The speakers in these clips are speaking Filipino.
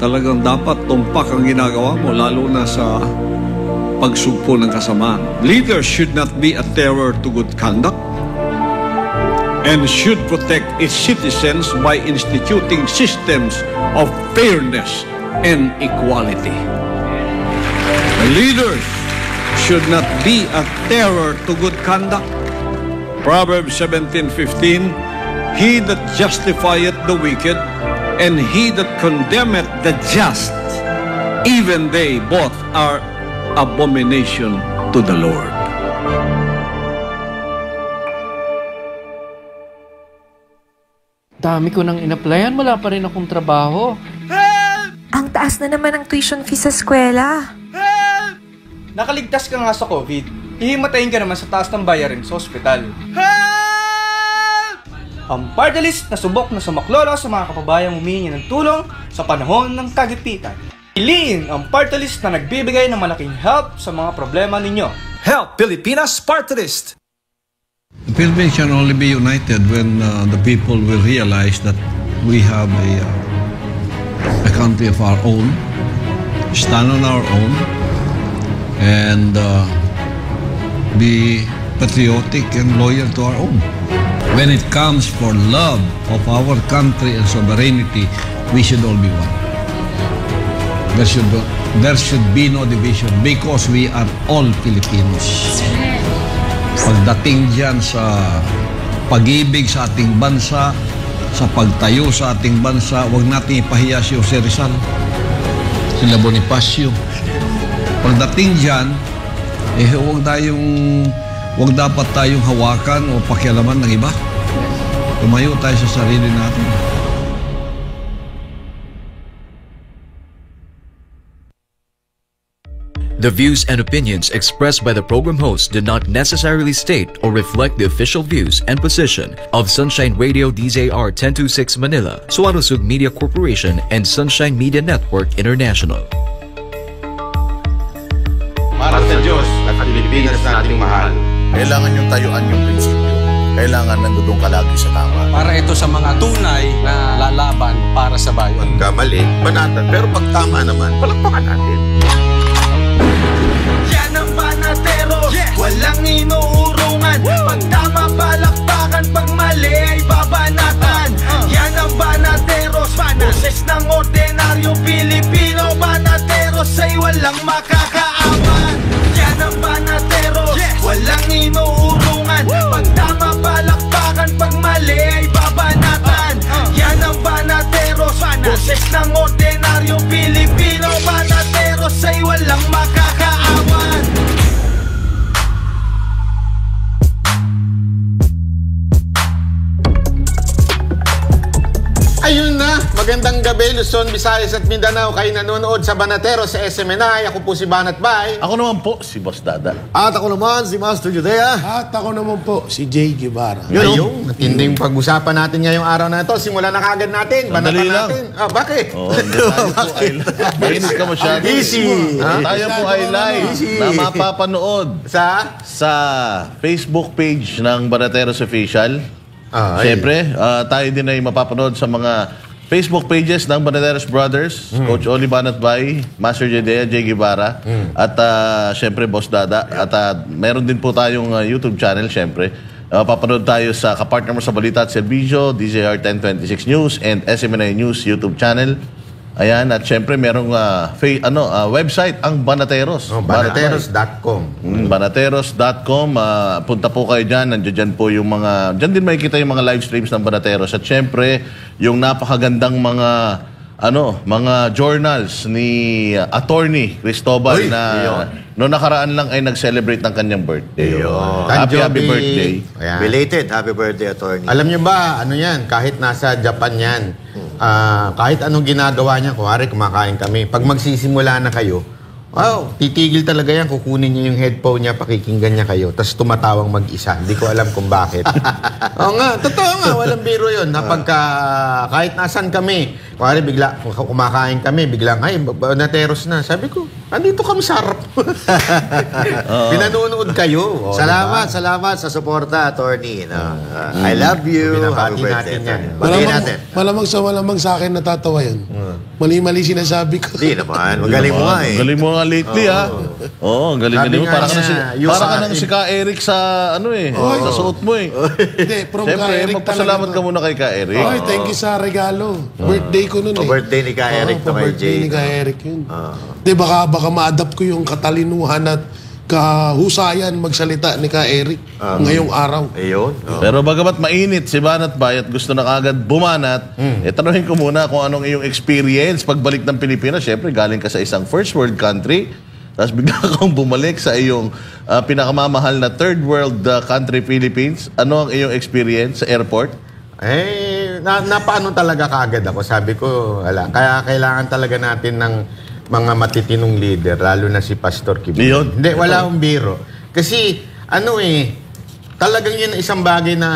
Talagang dapat tumpak ang ginagawa mo, lalo na sa pagsugpo ng kasamaan. Leaders should not be a terror to good conduct and should protect its citizens by instituting systems of fairness and equality. The leaders should not be a terror to good conduct. Proverbs 17:15, he that justifieth the wicked and he that condemneth the just, even they both are abomination to the Lord. Dami ko nang in-applyan, wala pa rin akong trabaho. Help! Ang taas na naman ang tuition fee sa eskwela. Help! Nakaligtas ka nga sa COVID. Hihimatayin ka naman sa taas ng bayarin sa ospital. Help! Ang party list na subok na sumaklolo sa mga kababayang humihingi ng tulong sa panahon ng kagipitan. Piliin ang party list na nagbibigay ng malaking help sa mga problema ninyo. Help Pilipinas Party List! The Philippines can only be united when the people will realize that we have a country of our own, stand on our own, and be patriotic and loyal to our own. When it comes for love of our country and sovereignty, we should all be one. There should be no division because we are all Filipinos. Pagdating dyan sa pag-ibig sa ating bansa, sa pagtayo sa ating bansa, huwag natin ipahiya si Jose Rizal, sila Bonifacio. Pagdating dyan, huwag dapat tayong hawakan o pakialaman ng iba. Tumayo tayo sa sarili natin. The views and opinions expressed by the program host do not necessarily state or reflect the official views and position of Sunshine Radio DZR 1026 Manila, Suarosug Media Corporation, and Sunshine Media Network International. Para sa Diyos at Pilipinas nating mahal, kailangan yung tayuan yung prinsipyo. Kailangan nandudong ka lagi sa tama. Para ito sa mga tunay na lalaban para sa bayan. Pagkamali, banatan. Pero pag tama naman, palakpakan natin. Yan ang Banateros, walang inuurungan. Pag tama, palakpakan. Pag mali, ay babanatan. Yan ang Banateros, boses ng ordinaryong Pilipino. Banateros ay walang makakaawan. Yan ang Banateros, walang inuurungan. Pag tama, palakpakan. Pag mali, ay babanatan. Yan ang Banateros, boses ng ordinaryong Pilipino. Banateros ay walang makakaawan. Ayun na, magandang gabi Luzon, Visayas at Mindanao. Kayo nanonood sa Banateros sa SMNI. Ako po si Banat Bay. Ako naman po, si Boss Dada. At ako naman si Master Judea. At ako naman po, si Jay Guevara. Ayun, matinding pag-usapan natin ngayong araw na ito. Simulan na kagad natin. Banatan natin. Bakit? Bakit? Mainit ka masyado. Easy. Tayo po ay live na mapapanood sa Facebook page ng Banateros Official. Siyempre, tayo din ay mapapanood sa mga Facebook pages ng Banateros Brothers, Coach Oli Banat Bay, Master Jedea, Jay Guevara, at siyempre Boss Dada. At meron din po tayong YouTube channel, siyempre. Papanood tayo sa kapartner mo sa Balita at Serbisyo, DZR 1026 News, and SMNI News YouTube channel. Ayan, at syempre merong website ang Banateros. Banateros.com. Banateros.com. Punta po kayo dyan. Nandiyan po yung mga... Dyan din makikita yung mga live streams ng Banateros. At syempre, yung napakagandang mga journals ni Attorney Cristobal no nakaraan lang ay nag-celebrate ng kanyang birthday. Happy birthday. Ayan. Belated happy birthday, Attorney. Alam niyo ba, kahit nasa Japan yan, kahit anong ginagawa niya, kuwari kumakain kami, pag magsisimula na kayo, titigil talaga yan, kukunin niya yung headphone niya, pakikinggan niya kayo, tapos tumatawang mag-isa. Hindi ko alam kung bakit. Oo nga, totoo nga, walang biro yun. Kahit nasan kami, Kuwari bigla, kumakain kami, biglang, ay, nateros na. Sabi ko, andito kami sa harap. Pinanonood kayo. Salamat sa suporta, attorney. I love you. Binabati Happy birthday, natin yan. attorney. Batiin natin. Malamang sa akin natatawa yan. Mali-mali sinasabi ko. Hindi naman. Magaling mo nga eh. Galing mo nga lately, ha? Oo, galing mo. Para ka nang si Ka Eric sa, sa suot mo eh. Hindi, from Ka Siyempre, Eric magpasalamat ka muna kay Ka Eric. Ay, thank you sa regalo. Birthday ko nun eh. Birthday ni Ka Eric na kay birthday Jay. ni Ka Eric yun. Di, baka ma-adapt ko yung katalinuhan at kahusayan magsalita ni Ka Eric ngayong araw. Ayun. Pero bagamat mainit si Banat Bay at gusto na kagad bumanat, tanungin ko muna kung anong iyong experience pagbalik ng Pilipinas. Siyempre, galing ka sa isang first world country, tapos bigla kang bumalik sa iyong pinakamamahal na third world country, Philippines. Ano ang iyong experience sa airport? Napaano talaga kagad ako. Sabi ko, wala. Kaya kailangan talaga natin ng mga matitinong leader, lalo na si Pastor Kibuloy. Hindi, wala akong biro. Kasi, talagang yun isang bagay na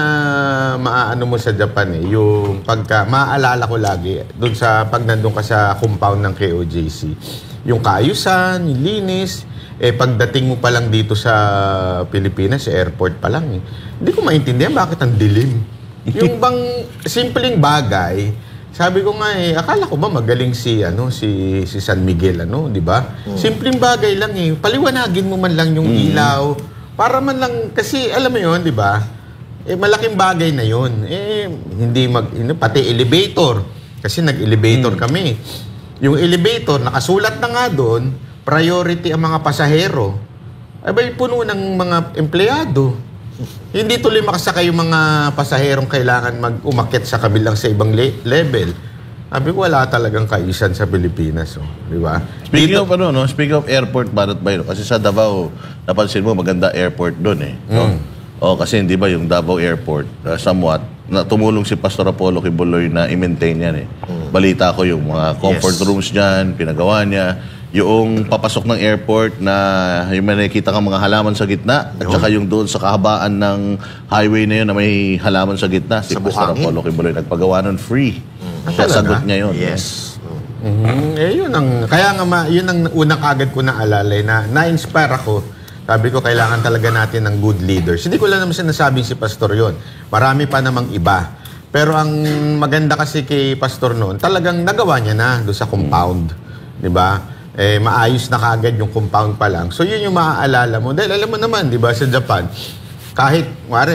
maaano mo sa Japan eh. Yung maaalala ko lagi, dun sa, pag nandun ka sa compound ng KOJC, yung kaayusan, yung linis, pagdating mo pa lang dito sa Pilipinas, sa airport pa lang eh. Hindi ko maintindihan bakit ang dilim. Yung bang simpleng bagay, sabi ko nga akala ko ba magaling si San Miguel, di ba? Simpleng bagay lang eh. Paliwanagin mo man lang yung ilaw para man lang, kasi alam mo yun, di ba? Malaking bagay na yun. Pati elevator. Kasi nag-elevator kami. Yung elevator, nakasulat na nga doon, priority ang mga pasahero. Abay, puno ng mga empleyado. Hindi tuloy makasakay yung mga pasaherong kailangan umakyat sa kabilang sa ibang level. Sabi ko, wala talagang kaisan sa Pilipinas. Di ba? Speaking of airport, Banat Bay, kasi sa Davao, napansin mo, maganda airport doon eh. Kasi hindi ba yung Davao Airport, somewhat, tumulong si Pastor Apollo Kibuloy na i-maintain yan eh. Balita ko yung mga comfort rooms dyan, pinagawa niya. Yung papasok ng airport na yung may nakikita kang mga halaman sa gitna at saka yung doon sa kahabaan ng highway na yun na may halaman sa gitna, si Pastor Apollo Kibuloy nagpagawa nun free. Sagot niya yun. Yes. Kaya nga yun ang unang agad ko naalalay na na-inspire ako. Sabi ko, kailangan talaga natin ng good leaders. Hindi ko lang naman sinasabing si Pastor yon. Marami pa namang iba. Pero ang maganda kasi kay Pastor noon, talagang nagawa niya na doon sa compound. Di ba? Maayos na kagad yung compound pa lang. So yun yung maaalala mo. Dahil alam mo naman, di ba, sa Japan, kahit,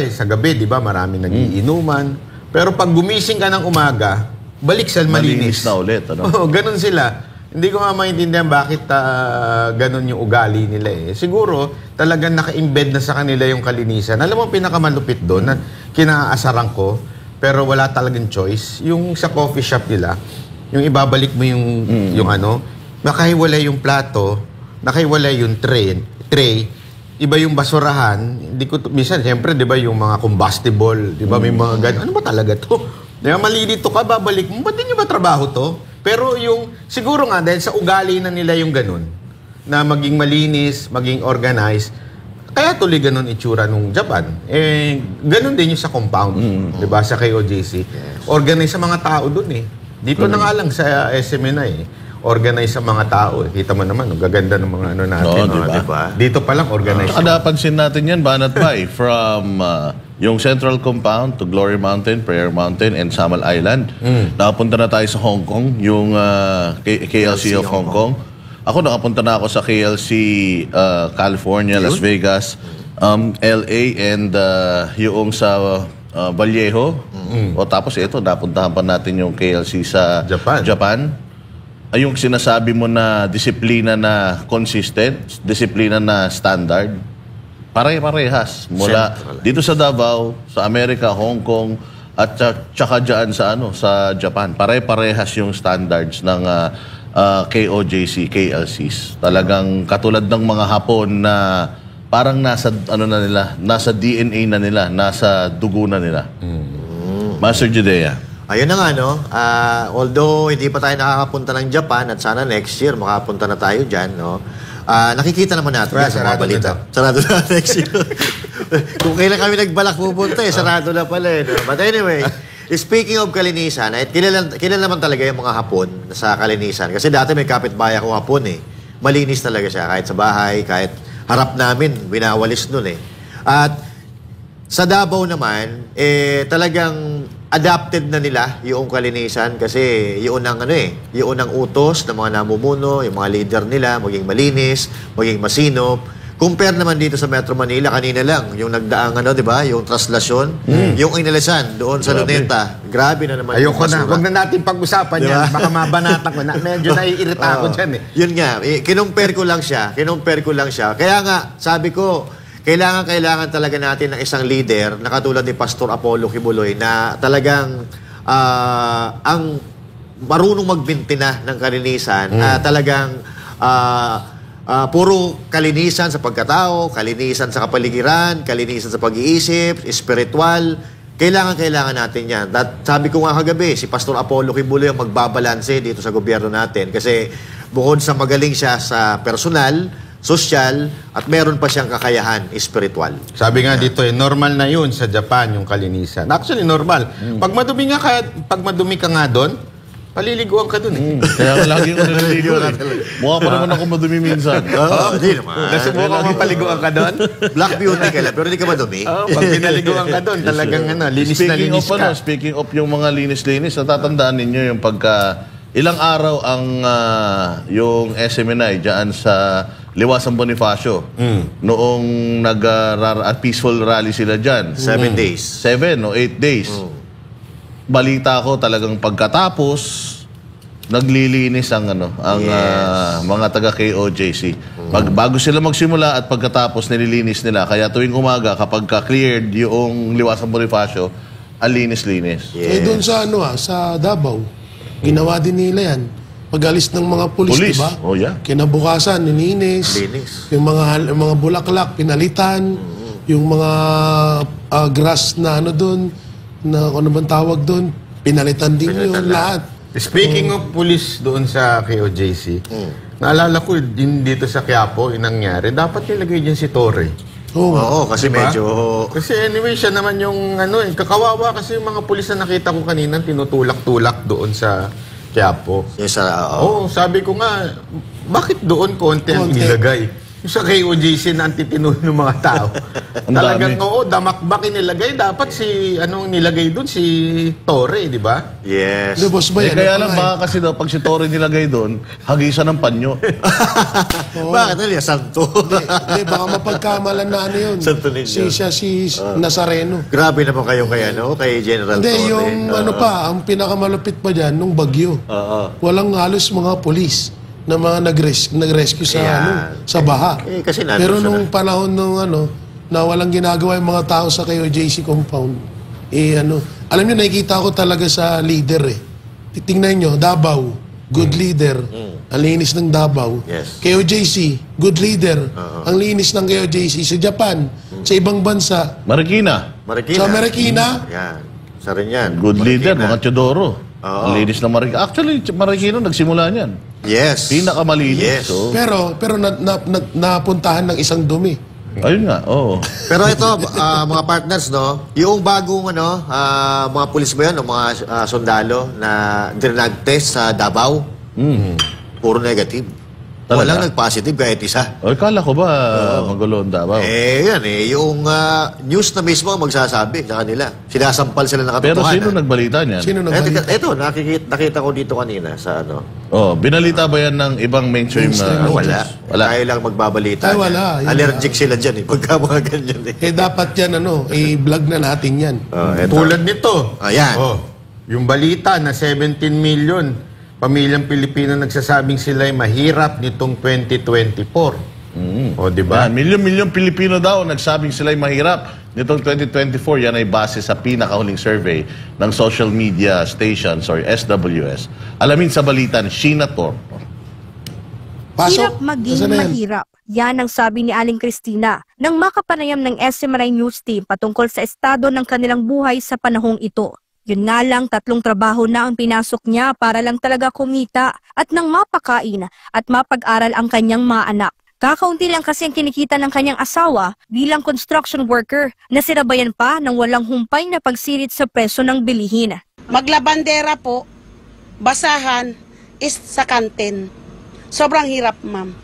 sa gabi, di ba, marami nagiinuman. Pero pag gumising ka ng umaga, balik sa malinis na ulit. Ganun sila. Hindi ko nga maintindihan bakit ganun yung ugali nila eh. Siguro, talagang naka-embed na sa kanila yung kalinisan. Alam mo, pinakamalupit doon na kinaasaran ko, pero wala talagang choice. Yung sa coffee shop nila, yung ibabalik mo yung nakahiwalay yung plato, nakahiwalay yung tray, iba yung basurahan. Minsan, siyempre, di ba, yung mga combustible, di ba, may mga ganun. Ano ba talaga to? Di ba, mali dito ka, babalik mo. Ba't din ba trabaho to? Pero siguro nga, dahil sa ugali na nila yung ganun, na maging malinis, maging organized, kaya tuloy ganun itsura nung Japan. Ganun din yung sa compound, di ba, sa KOJC. Organize sa mga tao dun eh. Dito na nga lang sa SMNI organize sa mga tao. Kita mo naman, gaganda ng mga natin. Diba? Dito pa lang, organize. Napansin natin yan, Banat Bay, from yung Central Compound to Glory Mountain, Prayer Mountain, and Samal Island. Nakapunta na tayo sa Hong Kong, yung KLC of Hong Kong. Ako, nakapunta na ako sa KLC California, Las Vegas, LA, and yung sa Vallejo. Tapos ito, napuntahan pa natin yung KLC sa Japan. Yung sinasabi mo na disiplina na consistent, disiplina na standard, pare-parehas. Mula dito sa Davao, sa Amerika, Hong Kong, at tsaka dyan sa Japan. Pare-parehas yung standards ng KOJC, KLCs. Talagang katulad ng mga Hapon na parang nasa nasa DNA na nila, nasa dugo na nila. Master Judea. Ayun na nga, although hindi pa tayo nakakapunta ng Japan at sana next year makapunta na tayo dyan, nakikita naman natin sa mga balita. Sarado na next year. Kung kailan kami nagbalak pupunta, sarado na pala. But anyway, Speaking of kalinisan, kilala naman talaga yung mga Hapon sa kalinisan. Kasi dati may kapitbahay ako Hapon eh. Malinis talaga siya. Kahit sa bahay, kahit harap namin, binawalis nun eh. At sa Davao naman, talagang adapted na nila yung kalinisan kasi yun ang yun ang utos ng mga namumuno, yung mga leader nila, maging malinis, maging masinop. Compare naman dito sa Metro Manila, kanina lang, yung nagdaang di ba, yung traslasyon, yung inalasan doon sa Luneta. Grabe na naman. Ayoko na, huwag na natin pag-usapan yan. Baka mabanata ko na. Medyo naiirita ako dyan eh. Yun nga, kinumpare ko lang siya. Kaya nga, sabi ko, kailangan talaga natin ng isang leader na katulad ni Pastor Apollo Kibuloy na talagang ang marunong magbinti na ng kalinisan, talagang puro kalinisan sa pagkatao, kalinisan sa kapaligiran, kalinisan sa pag-iisip, spiritual. Kailangan natin yan. At sabi ko nga kagabi, si Pastor Apollo Kibuloy ang magbabalanse dito sa gobyerno natin kasi bukod sa magaling siya sa personal, sosyal, at meron pa siyang kakayahan spiritual. Sabi nga dito normal na yun sa Japan yung kalinisan. Actually, normal. Pag madumi ka nga doon, paliliguan ka doon eh. Kaya lagi ko naliligo eh. Mukha pa naman ako madumi minsan. Hindi naman. Nasubukan mo paliguan ka doon? Black beauty ka lang, pero hindi ka madumi. Pag pinaliguan ka doon, talagang linis na linis ka. Speaking of yung mga linis-linis, natatandaan ninyo yung pagka ilang araw ang yung SMNI dyan sa Liwasan Bonifacio. Noong peaceful rally sila dyan. 7 days. 7 o 8 days. Balita ko talagang pagkatapos, naglilinis ang mga taga KOJC. Bago sila magsimula at pagkatapos nililinis nila. Kaya tuwing umaga, kapag cleared yung Liwasan Bonifacio, ang linis-linis. Eh doon sa sa Davao, ginawa din nila yan. Pag-alis ng mga pulis, diba? Oh, yeah. Kinabukasan, nininis. Yung mga bulaklak, pinalitan. Yung mga grass na doon, na ano bang tawag doon, pinalitan din yun lahat. Speaking of pulis doon sa KOJC, naalala ko din dito sa Quiapo, nangyari, dapat nilagay dyan si Torre. Oo, kasi diba? Medyo... Kasi anyway, siya naman yung kakawawa kasi yung mga pulis na nakita ko kanina tinutulak-tulak doon sa Quiapo. Yes, sabi ko nga, bakit doon konti ang ilagay? Yung sa KOJC na antitino ng mga tao. Talagang damakbak inilagay. Dapat nilagay doon si Torre, di ba? Yes. Kaya lang baka kasi daw, pag si Torre nilagay doon, hagisan ng panyo. Bakit nila? Santo. Hindi, baka mapagkamalan na yun. Santo ninyo. Si Nazareno. Grabe naman kayo kay General Torre. Hindi, yung ang pinakamalupit pa dyan, nung bagyo. Walang halos mga polis na mga nag-rescue sa baha. Kasi pero nung panahon nung na walang ginagawa yung mga tao sa KOJC compound, alam niyo, nakikita ko talaga sa leader eh. Titingnan nyo, Davao, good leader. Ang linis ng Davao. Yes. KOJC, good leader. Ang linis ng KOJC sa Japan, sa ibang bansa. Marikina. Sa Marikina. Yan. Sa rin yan. Good leader, mga Teodoro. Ang linis ng Marikina. Actually, Marikina nagsimula niyan. Yes. Pinakamalinis. Yes. Pero napuntahan ng isang dumi. Ayun nga, oo. Pero ito, mga partners, yung bagong mga pulis ba yan, mga sundalo na dinag-test sa Davao, puro negative. Walang nag-positive kahit isa. Kala ko ba magulo ang Davao? Yan yung news na mismo ang magsasabi sa kanila. Sinasampal sila ng katotohanan. Pero sino nagbalita niyan? Sino nagbalita? Ito, nakita ko dito kanina sa binalita ba yan ng ibang mainstream? Wala. Tayo lang magbabalita. Ay, wala. Allergic sila dyan pagka mga ganyan dapat yan i-vlog na natin yan. Tulad nito. Ayan. Yung balita na 17 million pamilyang Pilipino nagsasabing sila ay mahirap nitong 2024. Di ba? Milyon-milyon Pilipino daw nagsabing sila ay mahirap nitong 2024. Yan ay base sa pinakahuling survey ng social media stations or SWS. Alamin sa balitan, Sheena Torp. Hirap maging mahirap. Yan ang sabi ni Aling Cristina nang makapanayam ng SMNI News Team patungkol sa estado ng kanilang buhay sa panahong ito. Yun nga lang, 3 trabaho na ang pinasok niya para lang talaga kumita at nang mapakain at mapag-aral ang kanyang mga anak. Kakaunti lang kasi ang kinikita ng kanyang asawa bilang construction worker na sinabayan pa ng walang humpay na pagsirit sa presyo ng bilihin. Maglabandera po, basahan, is sa kantin. Sobrang hirap, ma'am.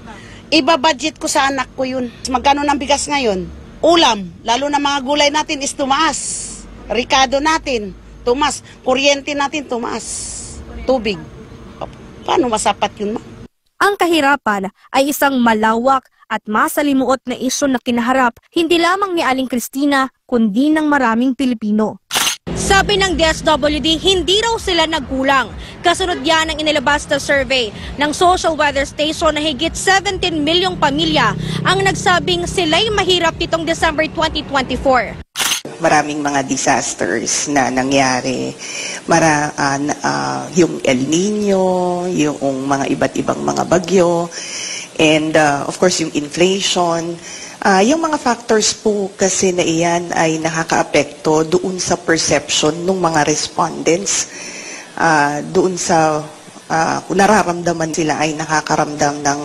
Iba-budget ko sa anak ko yun. Magkano ng bigas ngayon? Ulam, lalo na mga gulay natin is tumaas. Ricado natin, tumaas. Kuryente natin, tumaas. Tubig. Paano masapat yun, ma'am? Ang kahirapan ay isang malawak at masalimuot na isyu na kinaharap hindi lamang ni Aling Cristina kundi ng maraming Pilipino. Sabi ng DSWD, hindi raw sila nagkulang. Kasunod yan ang inilabas na survey ng Social Weather Station na higit 17 milyong pamilya ang nagsabing sila'y mahirap nitong December 2024. Maraming mga disasters na nangyari. Yung El Nino, yung mga iba't ibang mga bagyo, and of course yung inflation. Yung mga factors po kasi na iyan ay nakakaapekto doon sa perception ng mga respondents, doon sa nararamdaman sila ay nakakaramdam ng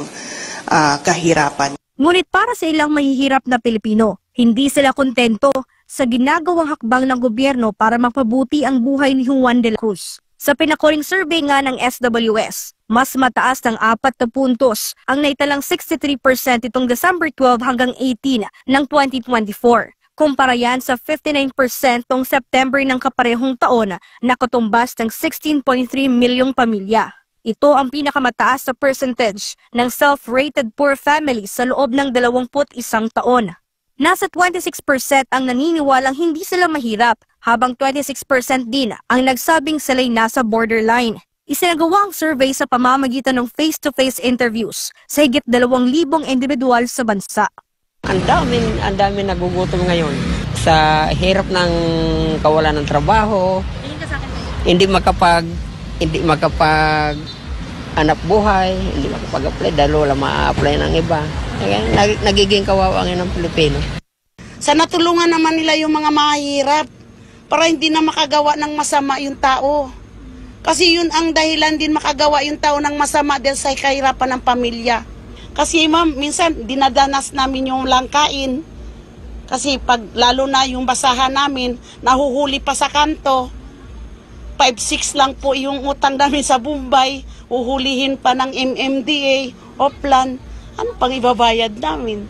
kahirapan. Ngunit para sa ilang mahihirap na Pilipino, hindi sila kontento sa ginagawang hakbang ng gobyerno para mapabuti ang buhay ni Juan de la Cruz. Sa pinakuling survey nga ng SWS, mas mataas ng 4 na puntos ang naitalang 63% itong December 12 hanggang 18 ng 2024. Kumpara yan sa 59% noong September ng kaparehong taon na katumbas ng 16.3 milyong pamilya. Ito ang pinakamataas na percentage ng self-rated poor families sa loob ng 21 taon. Nasa 26% ang naniniwalang hindi sila mahirap, habang 26% din ang nagsabing sila'y nasa borderline. Isinagawa ang survey sa pamamagitan ng face-to-face interviews sa higit 2,000 individual sa bansa. Ang dami nagugutom ngayon sa hirap ng kawalan ng trabaho, hindi makapag anak buhay, hindi makapag-apply dahil wala ma-apply ng iba. Nagiging kawawa ng Pilipino. Sana tulungan naman nila yung mga mahirap para hindi na makagawa ng masama yung tao. Kasi yun ang dahilan din makagawa yung tao ng masama dahil sa kahirapan ng pamilya. Kasi ma'am, minsan dinadanas namin yung langkain. Kasi pag lalo na yung basahan namin, nahuhuli pa sa kanto. 5-6 lang po yung utang namin sa Bombay. Uhulihin pa ng MMDA, Oplan. Ano pang ibabayad namin?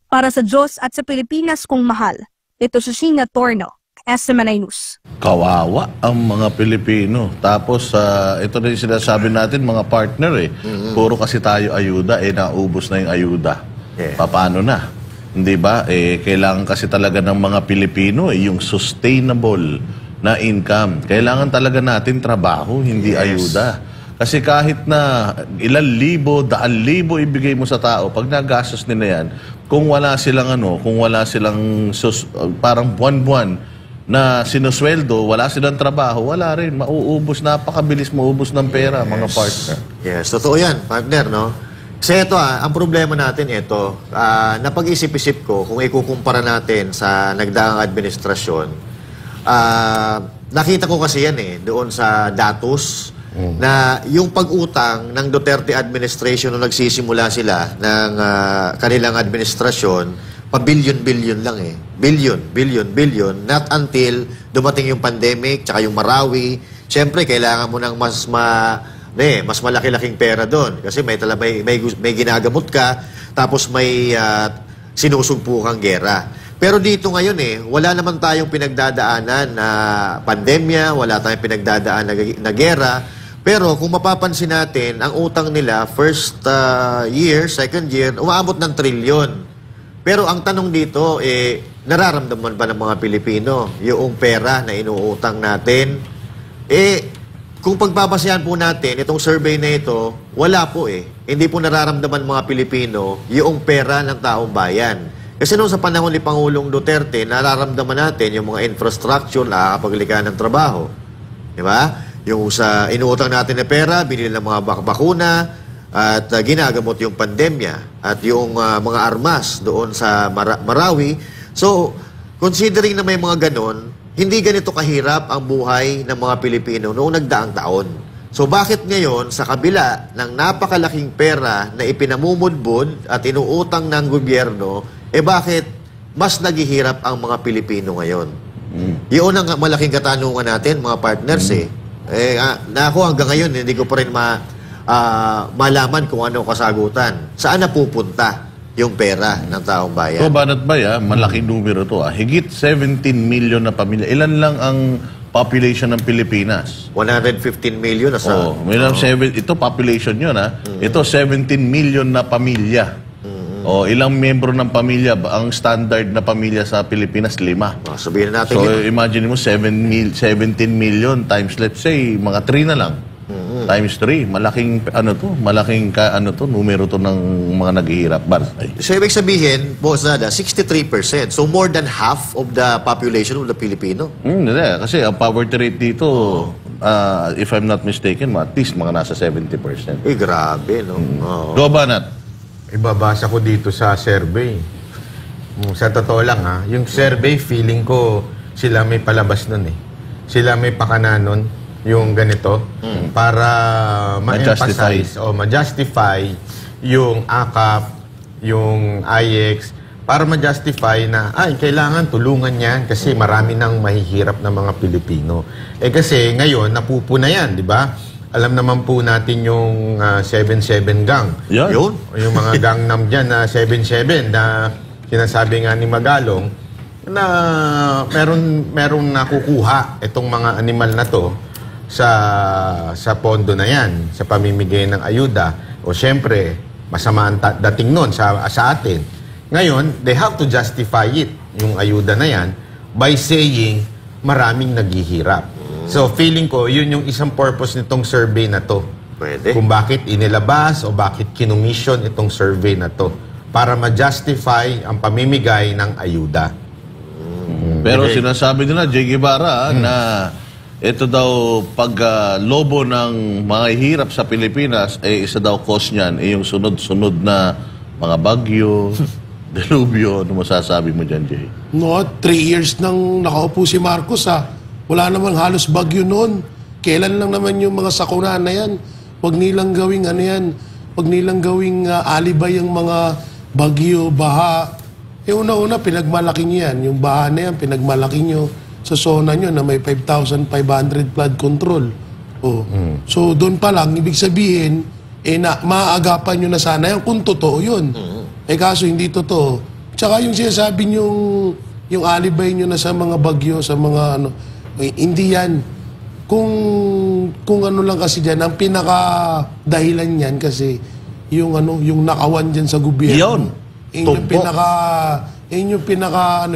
Para sa Diyos at sa Pilipinas kung mahal, ito si Sheena Torno, SMNI News. Kawawa ang mga Pilipino. Tapos, ito na yung sinasabi natin, mga partner Puro kasi tayo ayuda, naubos na yung ayuda. Paano na? Hindi ba? Kailangan kasi talaga ng mga Pilipino, yung sustainable na income. Kailangan talaga natin trabaho, hindi ayuda. Kasi kahit na ilang libo, 1,000 ibigay mo sa tao, pag nagastos nila yan, kung wala silang parang buwan-buwan na sinusweldo, wala silang trabaho, wala rin. Mauubos, napakabilis maubos ng pera, mga partner. Yes, totoo yan, partner, no? Kasi ito, ang problema natin ito, napag-isip-isip ko, kung ikukumpara natin sa nagdaang administrasyon, nakita ko kasi yan doon sa datos, na yung pag-utang ng Duterte administration nung nagsisimula sila ng kanilang administrasyon, pa-billion-billion lang Billion. Not until dumating yung pandemic, tsaka yung Marawi. Siyempre, kailangan mo ng mas malaki-laking pera doon. Kasi may ginagamot ka, tapos may sinusugpo kang gera. Pero dito ngayon wala naman tayong pinagdadaanan na pandemya, wala tayong pinagdadaanan na gera. Pero kung mapapansin natin, ang utang nila, first year, second year, umaabot ng trilyon. Pero ang tanong dito, nararamdaman ba ng mga Pilipino yung pera na inuutang natin? Kung pagbabasehan po natin, itong survey na ito, wala po Hindi po nararamdaman mga Pilipino yung pera ng taong bayan. Kasi noong sa panahon ni Pangulong Duterte, nararamdaman natin yung mga infrastructure, nakakapaglikha ng trabaho. Di ba? Yung sa inuutang natin na pera, binili ng mga bakuna at ginagamot yung pandemya at yung mga armas doon sa Marawi. So, considering na may mga ganon, hindi ganito kahirap ang buhay ng mga Pilipino noong nagdaang taon. So bakit ngayon, sa kabila ng napakalaking pera na ipinamumudbud at inuutang ng gobyerno, bakit mas naghihirap ang mga Pilipino ngayon? Yun ang malaking katanungan natin, mga partners na ako hanggang ngayon, hindi ko pa rin malaman kung ano kasagutan. Saan napupunta yung pera ng taong bayan? So, Banat Bay, malaking numero to. Higit 17 million na pamilya. Ilan lang ang population ng Pilipinas? 115 million na sa... Ito population yun, Ito 17 million na pamilya. Ilang membro ng pamilya? Ang standard na pamilya sa Pilipinas, 5. Sabihin natin imagine mo, 17 million times, let's say, mga 3 na lang. Times 3. Malaking, numero to ng mga naghihirap. So, ibig sabihin, Boss Nada, 63%. So, more than half of the population of the Filipino. Kasi ang poverty rate dito, if I'm not mistaken, at least mga nasa 70%. Grabe, no? Go, Banat. Ibabasa ko dito sa survey. Sa totoo lang, yung survey, feeling ko, sila may palabas nun Sila may pakana nun, yung ganito, para ma-emphasize o ma-justify yung AKAP, yung IX, para ma-justify na, kailangan tulungan yan kasi marami nang mahihirap na mga Pilipino. Kasi ngayon, napupuna yan, di ba? Alam naman po natin yung 7-7 gang. Yun. Yung mga gangnam dyan na 7-7 na sinasabi nga ni Magalong na merong nakukuha itong mga animal na to sa pondo na yan, sa pamimigay ng ayuda. O syempre, masama ang dating nun sa atin. Ngayon, they have to justify it, yung ayuda na yan, by saying maraming naghihirap. So, feeling ko, yun yung isang purpose nitong survey na to. Pwede. Kung bakit inilabas o bakit kinumission itong survey na to. Para ma-justify ang pamimigay ng ayuda. Pero sinasabi nila, Jay Guevara, na ito daw, lobo ng mga hirap sa Pilipinas, isa daw cause niyan, yung sunod-sunod na mga bagyo, delubyo. Ano masasabi mo dyan, Jay? 3 years nang nakaupo si Marcos, Wala namang halos bagyo noon. Kailan lang naman yung mga sakuna na yan? Huwag nilang gawing Huwag nilang gawing alibay yung mga bagyo, baha. Una-una, pinagmalaki nyo yan. Yung baha na yan, pinagmalaki nyo sa zona nyo na may 5,500 flood control. So, doon pa lang, ibig sabihin, maaagapan nyo na sana yan kung totoo yun. Kaso hindi totoo. Tsaka yung sinasabi nyo, yung alibay nyo na sa mga bagyo, sa mga hindi yan. Kung ano lang kasi dyan, ang pinaka-dahilan yan kasi yung nakawan dyan sa gobyerno. Yung pinaka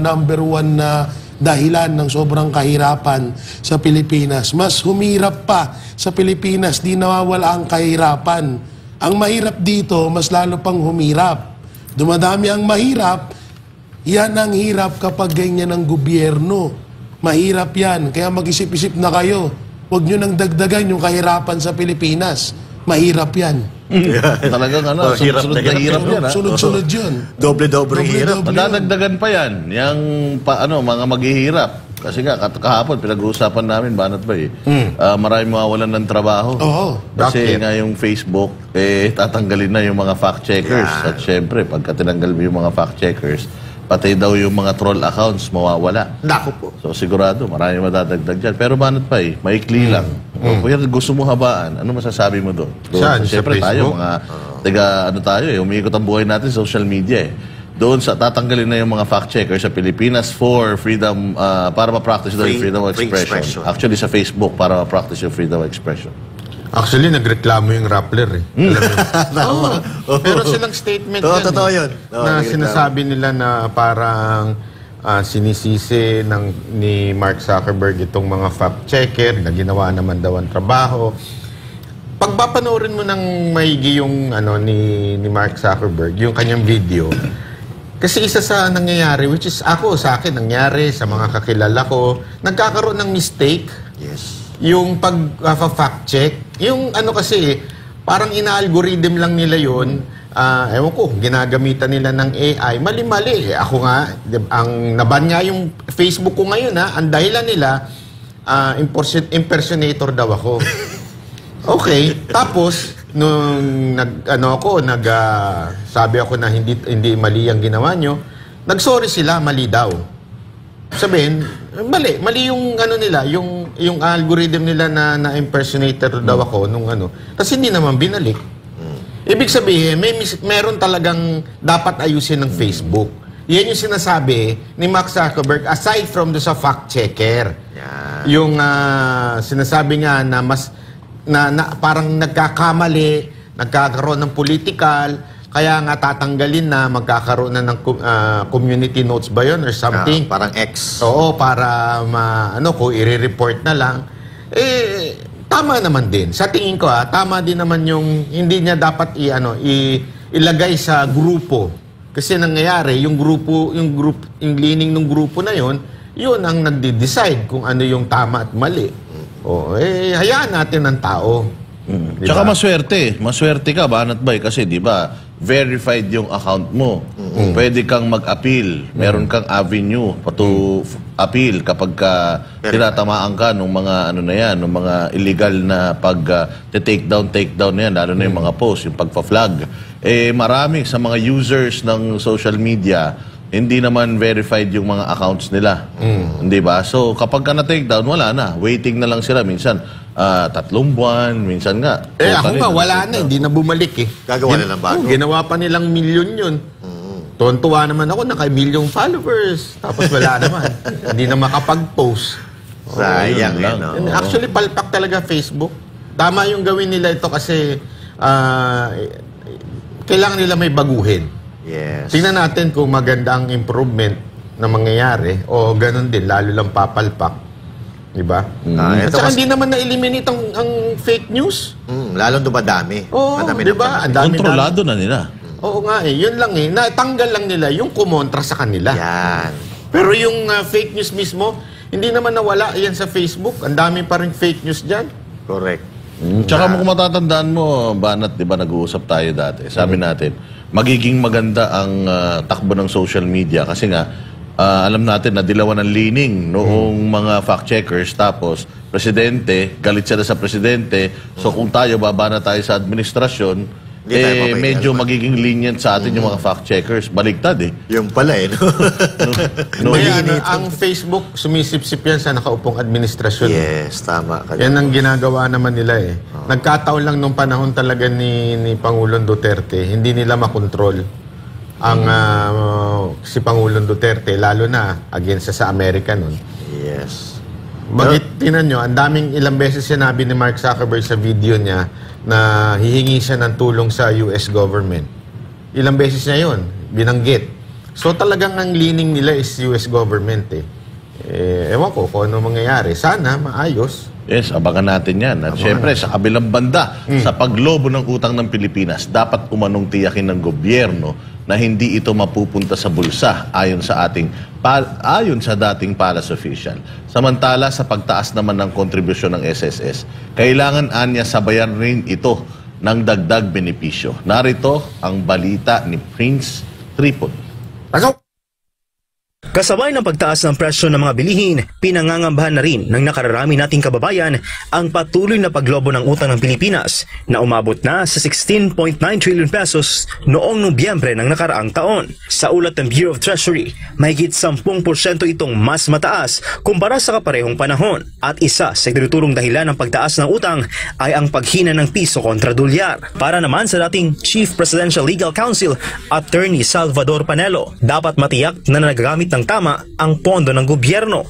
number 1 na dahilan ng sobrang kahirapan sa Pilipinas. Mas humirap pa sa Pilipinas, di nawawala ang kahirapan. Ang mahirap dito, mas lalo pang humirap. Dumadami ang mahirap, yan ang hirap kapag ganyan ang gobyerno. Mahirap yan. Kaya mag-isip-isip na kayo. Huwag nyo nang dagdagan yung kahirapan sa Pilipinas. Mahirap yan. Talagang sunod-sunod na hirap yan. Sunod-sunod yun. Doble-doble hirap. Madadagdagan pa yan. Yung mga maghihirap. Kasi nga, kahapon, pinag-uusapan namin, Banat Bay, maraming mawawalan ng trabaho. Kasi nga yung Facebook, tatanggalin na yung mga fact-checkers. At syempre, pagka tinanggal mo yung mga fact-checkers, pati daw yung mga troll accounts mawawala. Naku po. So sigurado, marami madadagdag dyan. Pero Banat Bay, maikli lang. Kung gusto mo habaan, ano masasabi mo doon? Siyempre tayo, umiikot ang buhay natin sa social media Doon tatanggalin na yung mga fact-checkers sa Pilipinas for freedom, para ma-practice yung freedom of expression. Actually, sa Facebook, para ma-practice yung freedom of expression. Actually, nagreklamo yung Rappler Pero silang statement totoo yun. Na sinasabi nila na parang sinisisi ni Mark Zuckerberg itong mga fact-checker na ginawa naman daw ang trabaho. Pagpapanoorin mo ng maigi yung ni Mark Zuckerberg, yung kanyang video, kasi isa sa nangyayari, which is sa akin nangyari, sa mga kakilala ko, nagkakaroon ng mistake. Yes. Yung pag-fact check, yung kasi, parang ina-algorithm lang nila yun. Ewan ko, ginagamitan nila ng AI. Mali-mali. Ako nga, ang naban nga yung Facebook ko ngayon, ang dahilan nila, impersonator daw ako. Okay, tapos nung sabi ako na hindi mali ang ginawa nyo, nagsorry sila, mali daw. Sabihin, mali yung nila, yung algorithm nila na impersonator daw ako nung Tapos hindi naman binalik. Ibig sabihin, meron talagang dapat ayusin ng Facebook. Yan yung sinasabi ni Mark Zuckerberg aside from sa fact checker. Yeah. Yung sinasabi nga na parang nagkakamali, nagkakaroon ng political, kaya nga tatanggalin na, magkakaroon na ng community notes ba yun or something? Parang X. Oo, para kung i-report na lang. Tama naman din. Sa tingin ko tama din naman yung hindi niya dapat ilagay sa grupo. Kasi nangyayari, yung leaning ng grupo na yun ang nagde-decide kung ano yung tama at mali. Hayaan natin ang tao. Diba? Tsaka maswerte ka, Banat Bay, kasi di ba verified yung account mo. Pwede kang mag-appeal. Meron kang avenue to appeal kapag tinatamaan ka ng mga ng mga illegal na take down na yan, lalo na yung mga post, yung pagpa-flag. Marami sa mga users ng social media, hindi naman verified yung mga accounts nila. Di ba? So kapag na-take down, wala na. Waiting na lang sila. Minsan 3 buwan, minsan nga. Ako nga, wala na. Hindi na bumalik Gagawa na lang bago. Ginawa pa nilang milyon yun. Tuwan-tuwa naman ako, naka-milyong followers. Tapos wala naman. Hindi na makapag-post. Sayang lang. Actually, palpak talaga Facebook. Tama yung gawin nila ito kasi kailangan nila may baguhin. Yes. Tingnan natin kung maganda ang improvement na mangyayari o ganun din, lalo lang papalpak. Diba? At saka hindi naman na-eliminate ang fake news. Lalong dumadami. Oo, diba? Kontrolado na nila. Oo nga yun lang natanggal lang nila yung kumontra sa kanila. Yan. Pero yung fake news mismo, hindi naman nawala yan sa Facebook. Ang dami pa rin fake news dyan. Correct. Tsaka kung matatandaan mo, Banat, di ba nag-uusap tayo dati? Sabi natin, magiging maganda ang takbo ng social media kasi nga, alam natin na dilawan ng leaning noong mga fact-checkers, tapos presidente, galit sila sa presidente, so kung tayo, baba na tayo sa administrasyon, medyo magiging lenient sa atin yung mga fact-checkers. Baliktad Yung pala ang Facebook, sumisip-sip yan sa nakaupong administrasyon. Yes, tama. Yan ang ginagawa naman nila Nagkataon lang nung panahon talaga ni Pangulong Duterte, hindi nila makontrol ang si Pangulong Duterte, lalo na against sa Amerika nun. Yes. Tinan nyo, ang daming ilang beses sinabi ni Mark Zuckerberg sa video niya na hihingi siya ng tulong sa US government. Ilang beses niya yun, binanggit. So talagang ang leaning nila is US government ewan ko kung ano mangyayari. Sana maayos. Yes, abangan natin yan. At syempre, sa kabilang banda, sa paglobo ng utang ng Pilipinas, dapat umanong tiyakin ng gobyerno na hindi ito mapupunta sa bulsa ayon sa dating palace official. Samantala, sa pagtaas naman ng kontribusyon ng SSS, kailangan anya sabayan rin ito ng dagdag benepisyo. Narito ang balita ni Prince Tripod. Kasabay ng pagtaas ng presyo ng mga bilihin, pinangangambahan na rin ng nakararami nating kababayan ang patuloy na paglobo ng utang ng Pilipinas na umabot na sa 16.9 trillion pesos noong Nobyembre ng nakaraang taon. Sa ulat ng Bureau of Treasury, mahigit 10% itong mas mataas kumpara sa kaparehong panahon. At isa sa tinutulong dahilan ng pagtaas ng utang ay ang paghina ng piso kontra dolyar. Para naman sa dating Chief Presidential Legal Counsel, Attorney Salvador Panelo, dapat matiyak na nagagamit ng tama ang pondo ng gobyerno.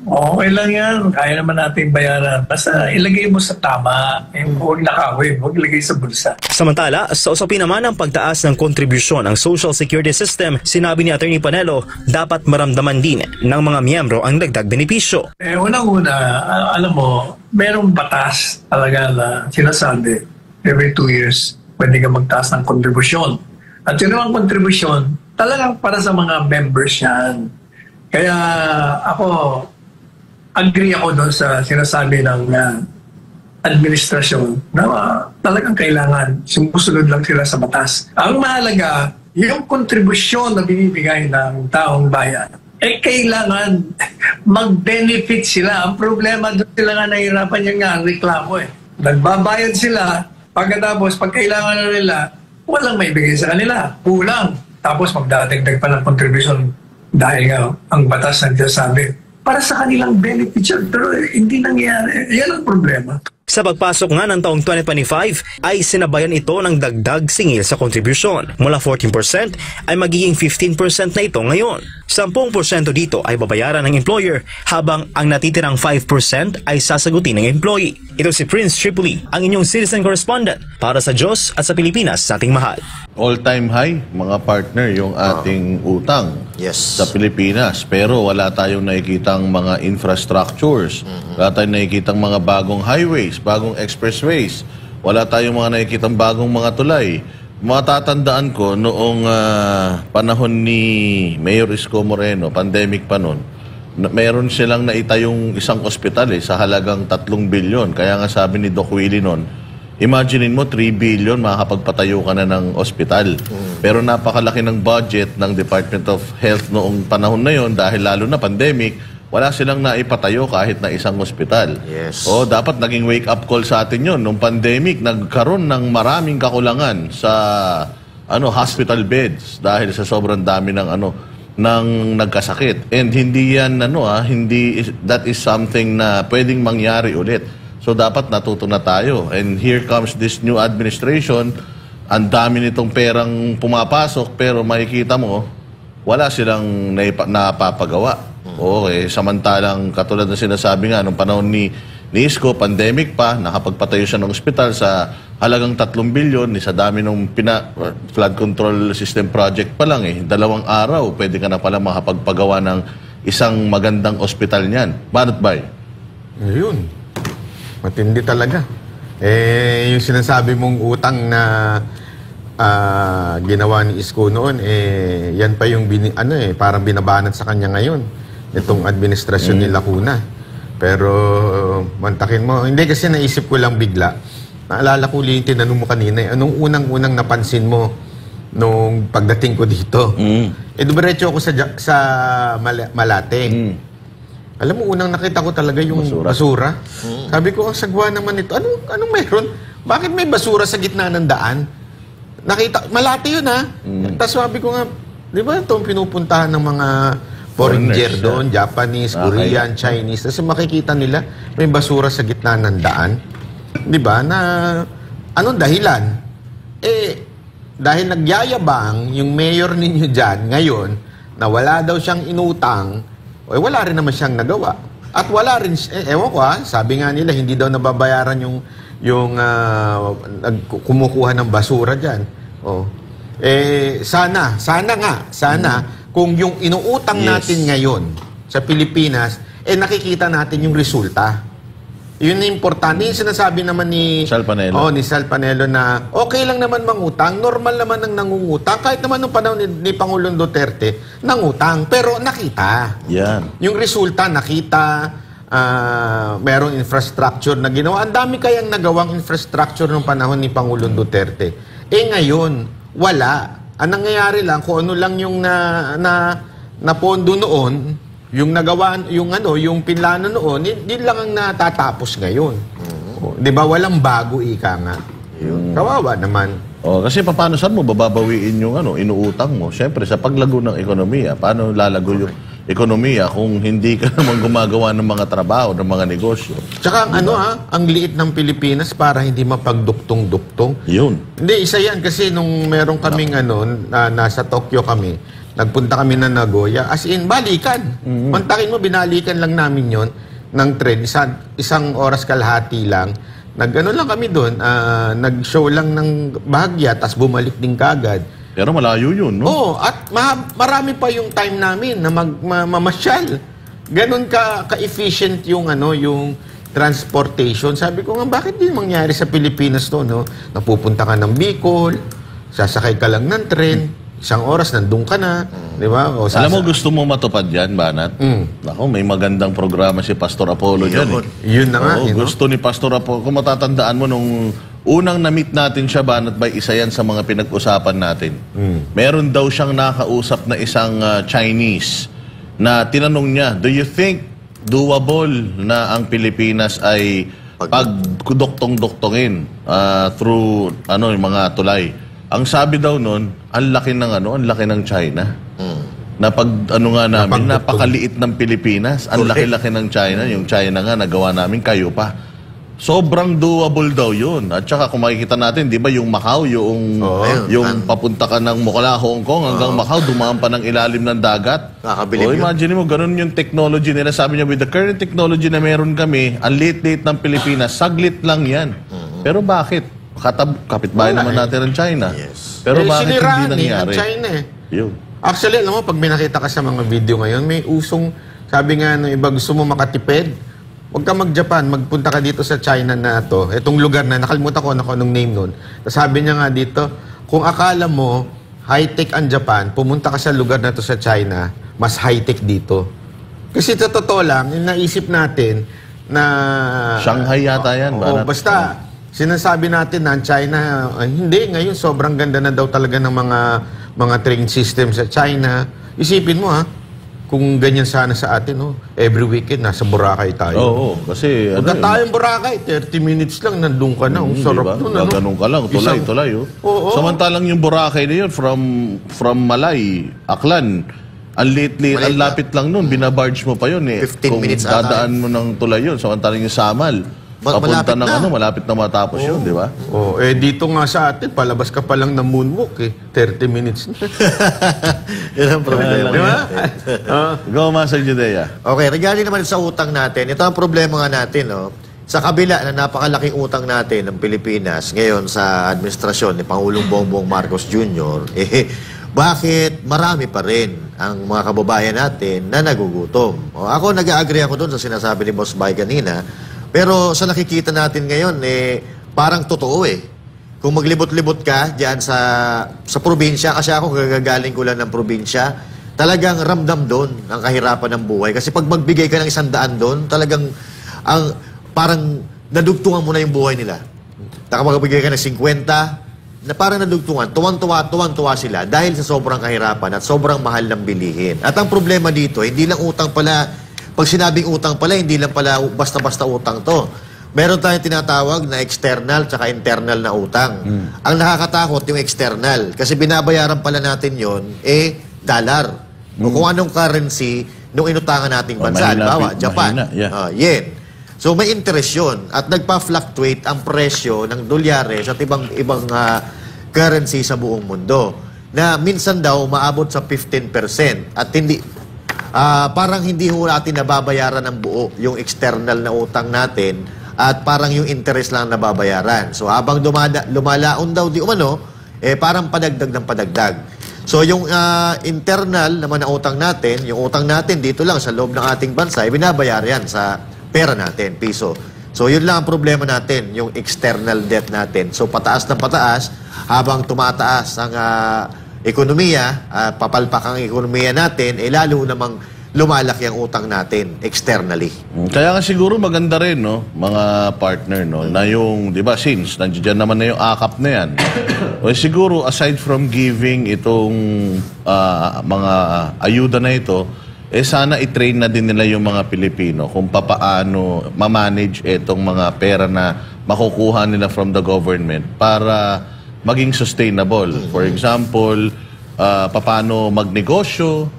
Okay lang yan. Kaya naman natin bayaran. Basta ilagay mo sa tama. Huwag nakawin. Huwag ilagay sa bulsa. Samantala, sa usapin naman ng pagtaas ng kontribusyon ng Social Security System, sinabi ni Attorney Panelo, dapat maramdaman din ng mga miyembro ang dagdag benepisyo. Unang-una, alam mo, merong batas talaga na sinasabi every 2 years pwede ka magtaas ng kontribusyon. At yun ang kontribusyon talagang para sa mga members yan. Kaya agree ako doon sa sinasabi ng administrasyon na talagang kailangan sumusunod lang sila sa batas. Ang mahalaga, yung kontribusyon na binibigay ng taong bayan kailangan mag-benefit sila. Ang problema doon sila nga nahihirapan yung nga ang reklamo Nagbabayad sila, pagkatapos pag kailangan na nila, walang maibigay sa kanila. Kulang. Tapos magdadagdag pa ng contribution dahil nga ang batas nagsasabi para sa kanilang benefit yun. Pero hindi nangyayari. Yan ang problema. Sa pagpasok nga ng taong 2025 ay sinabayan ito ng dagdag singil sa contribution. Mula 14% ay magiging 15% na ito ngayon. 10% dito ay babayaran ng employer habang ang natitirang 5% ay sasagutin ng employee. Ito si Prince Tripoli, ang inyong citizen correspondent para sa Diyos at sa Pilipinas nating mahal. All-time high, mga partner, yung ating utang sa Pilipinas. Pero wala tayong nakikitang mga infrastructures. Wala tayong nakikitang mga bagong highways, bagong expressways. Wala tayong mga nakikitang bagong mga tulay. Matatandaan ko noong panahon ni Mayor Isko Moreno, pandemic pa noon, meron silang naitayong isang ospital sa halagang 3 bilyon. Kaya nga sabi ni Doc Willie noon, imaginein mo, 3 billion, makakapagpatayo ka na ng ospital. Pero napakalaki ng budget ng Department of Health noong panahon na yon dahil lalo na pandemic, wala silang naipatayo kahit na isang ospital. O dapat naging wake-up call sa atin yon. Noong pandemic, nagkaroon ng maraming kakulangan sa hospital beds dahil sa sobrang dami ng ng nagkasakit. And hindi yan, that is something na pwedeng mangyari ulit. So dapat natuto na tayo. And here comes this new administration. Ang dami nitong perang pumapasok pero makikita mo, wala silang napapagawa. Okay, samantalang katulad na sinasabi nga, nung panahon ni Isko, pandemic pa, nakapagpatayo siya ng ospital sa halagang 3 bilyon, sa dami ng flood control system project pa lang 2 araw, pwede ka na pala makapagpagawa ng isang magandang ospital niyan. Banat bay? Ayun. Matindi talaga. Yung sinasabi mong utang na ginawa ni Isko noon, yan pa yung parang binabanat sa kanya ngayon. Itong administrasyon ni Lacuna. Pero, mantakin mo. Hindi kasi naisip ko lang bigla. Naalala ko yung tinanong mo kanina. Anong unang-unang napansin mo nung pagdating ko dito? Dumiretso ako sa Malate. Alam mo, unang nakita ko talaga yung basura. Sabi ko, ang sagwa naman ito. Anong meron? Bakit may basura sa gitna ng daan? Malate yun Tapos sabi ko nga, di ba itong pinupuntahan ng mga foreigner doon, Japanese, Korean, Chinese. Kasi makikita nila may basura sa gitna ng daan. Di ba? Na anong dahilan? Dahil nagyayabang yung mayor ninyo dyan ngayon na wala daw siyang inutang, wala rin naman siyang nagawa. At wala rin, ewan ko sabi nga nila, hindi daw nababayaran yung kumukuha ng basura dyan. Sana kung yung inuutang natin ngayon sa Pilipinas, nakikita natin yung resulta. Yun na importante. Yung sinasabi naman ni Sal Panelo na okay lang naman mangutang, normal naman ang nangungutang. Kahit naman nung panahon ni Pangulong Duterte, nangutang. Pero nakita. Yung resulta, nakita. Merong infrastructure na ginawa. Ang dami kayang nagawang infrastructure nung panahon ni Pangulong Duterte. Ngayon, wala. Ang nangyayari lang, kung ano lang yung napondo noon, yung nagawa, yung pinlano noon, hindi lang ang natatapos ngayon. Di ba? Walang bago, ika nga. Kawawa naman. Kasi paano saan mo bababawiin yung inuutang mo? Siyempre, sa paglago ng ekonomiya, paano lalago yung ekonomiya kung hindi ka naman gumagawa ng mga trabaho, ng mga negosyo? Tsaka ang liit ng Pilipinas para hindi mapagduktong-duktong. Yun. Hindi, isa yan kasi nung meron kaming nasa Tokyo kami, nagpunta kami na Nagoya, as in, balikan. Mantakin mo, binalikan lang namin yon ng train, isang oras kalahati lang. Lang kami doon, nag-show lang ng bahagya, tas bumalik din kagad. Pero malayo yun, no? Oo, at marami pa yung time namin na mamasyal. Ganon ka-efficient yung transportation. Sabi ko nga, bakit din mangyari sa Pilipinas to, no? Napupunta ka ng Bicol, sasakay ka lang ng tren, isang oras, nandun ka na. Di ba? Alam mo, gusto mo matupad yan, Banat? Ako, may magandang programa si Pastor Apollo dyan. Yun na nga. Gusto ni Pastor Apollo. Kung matatandaan mo, nung unang na-meet natin siya, Banat, isa yan sa mga pinag-usapan natin. Meron daw siyang nakausap na isang Chinese na tinanong niya, do you think doable na ang Pilipinas ay pagduktong-duktongin through yung mga tulay? Ang sabi daw nun, ang laki ng China. Na namin, napakaliit ng Pilipinas, ang laki-laki ng China. Yung China nga, nagawa namin, kayo pa. Sobrang doable daw yun. At saka kung makikita natin, di ba yung Macau, yung papunta ka ng mula Hong Kong hanggang Macau, dumaan pa ng ilalim ng dagat. Imagine mo, ganun yung technology nila. Sabi niya, with the current technology na meron kami, ang liit-liit ng Pilipinas, saglit lang yan. Pero bakit? Kapitbahay naman natin ang China. Pero bakit hindi nangyari? China Yun. Actually, alam mo, pag may nakita ka sa mga video ngayon, may usong, sabi nga ng iba, gusto mo makatipid, huwag ka mag-Japan, magpunta ka dito sa China na to. Itong lugar na, nakalimutan ko anong name nun. Sabi niya nga dito, kung akala mo, high-tech ang Japan, pumunta ka sa lugar na to sa China, mas high-tech dito. Kasi sa totoo lang, yung naisip natin na... Shanghai yata yan. Basta, sinasabi natin na ang China, hindi, ngayon sobrang ganda na daw talaga ng mga train system sa China. Isipin mo kung ganyan sana sa atin, every weekend nasa Boracay tayo. Oo, kasi... Pagka tayong Boracay, 30 minutes lang, nandun ka na. Sarap diba? Ganun ka lang, tulay. Samantalang yung Boracay na yun, from Malay, Aklan, ang liit-liit, ang lapit lang nun, binabarge mo pa yun 15 minutes kung dadaan mo ng tulay yun, samantalang yung Samal, papunta ng malapit na matapos yun, di ba? Dito nga sa atin, palabas ka pa lang ng moonwalk 30 minutes. Yan ang problema. Di ba? Go, Master Judea. Okay, regarding naman sa utang natin, ito ang problema nga natin, Sa kabila na napakalaking utang natin ng Pilipinas ngayon sa administrasyon ni Pangulong Bongbong Marcos Jr., bakit marami pa rin ang mga kababayan natin na nagugutom? Ako, nag-agree ako doon sa sinasabi ni Boss Bay kanina. Pero sa nakikita natin ngayon, parang totoo Kung maglibot-libot ka diyan sa probinsya, kasi ako gagaling ko lang ng probinsya, talagang ramdam doon ang kahirapan ng buhay. Kasi pag magbigay ka ng 100 doon, talagang parang nadugtungan mo na yung buhay nila. Kapag magbigay ka ng 50, na parang nadugtungan, tuwang-tuwa sila dahil sa sobrang kahirapan at sobrang mahal ng bilihin. At ang problema dito, hindi lang utang pala. Pag sinabing utang pala, hindi lang pala basta-basta utang to. Meron tayong tinatawag na external tsaka internal na utang. Ang nakakatakot yung external. Kasi binabayaran pala natin yon dollar. O kung anong currency nung inutangan nating bansa. Halimbawa, Japan. Yen. So may interest yun. At nagpa-fluctuate ang presyo ng dolyare sa ibang currency sa buong mundo. Na minsan daw maabot sa 15%. At parang hindi ho natin nababayaran ng buo yung external na utang natin at parang yung interest lang nababayaran. So habang lumalaon daw di umano, parang padagdag ng padagdag. So yung internal naman na utang natin, yung utang natin dito lang sa loob ng ating bansa, binabayaran yan sa pera natin, piso. So yun lang ang problema natin, yung external debt natin. So pataas ng pataas, habang tumataas ang ekonomiya, papalpak ang ekonomiya natin, lalo namang lumalaki ang utang natin externally. Kaya nga siguro maganda rin, mga partner, na yung, di ba, since nandiyan naman na yung akap na yan, siguro aside from giving itong mga ayuda na ito, sana i-train na din nila yung mga Pilipino kung papaano ma-manage itong mga pera na makukuha nila from the government para maging sustainable. For example, paano magnegosyo,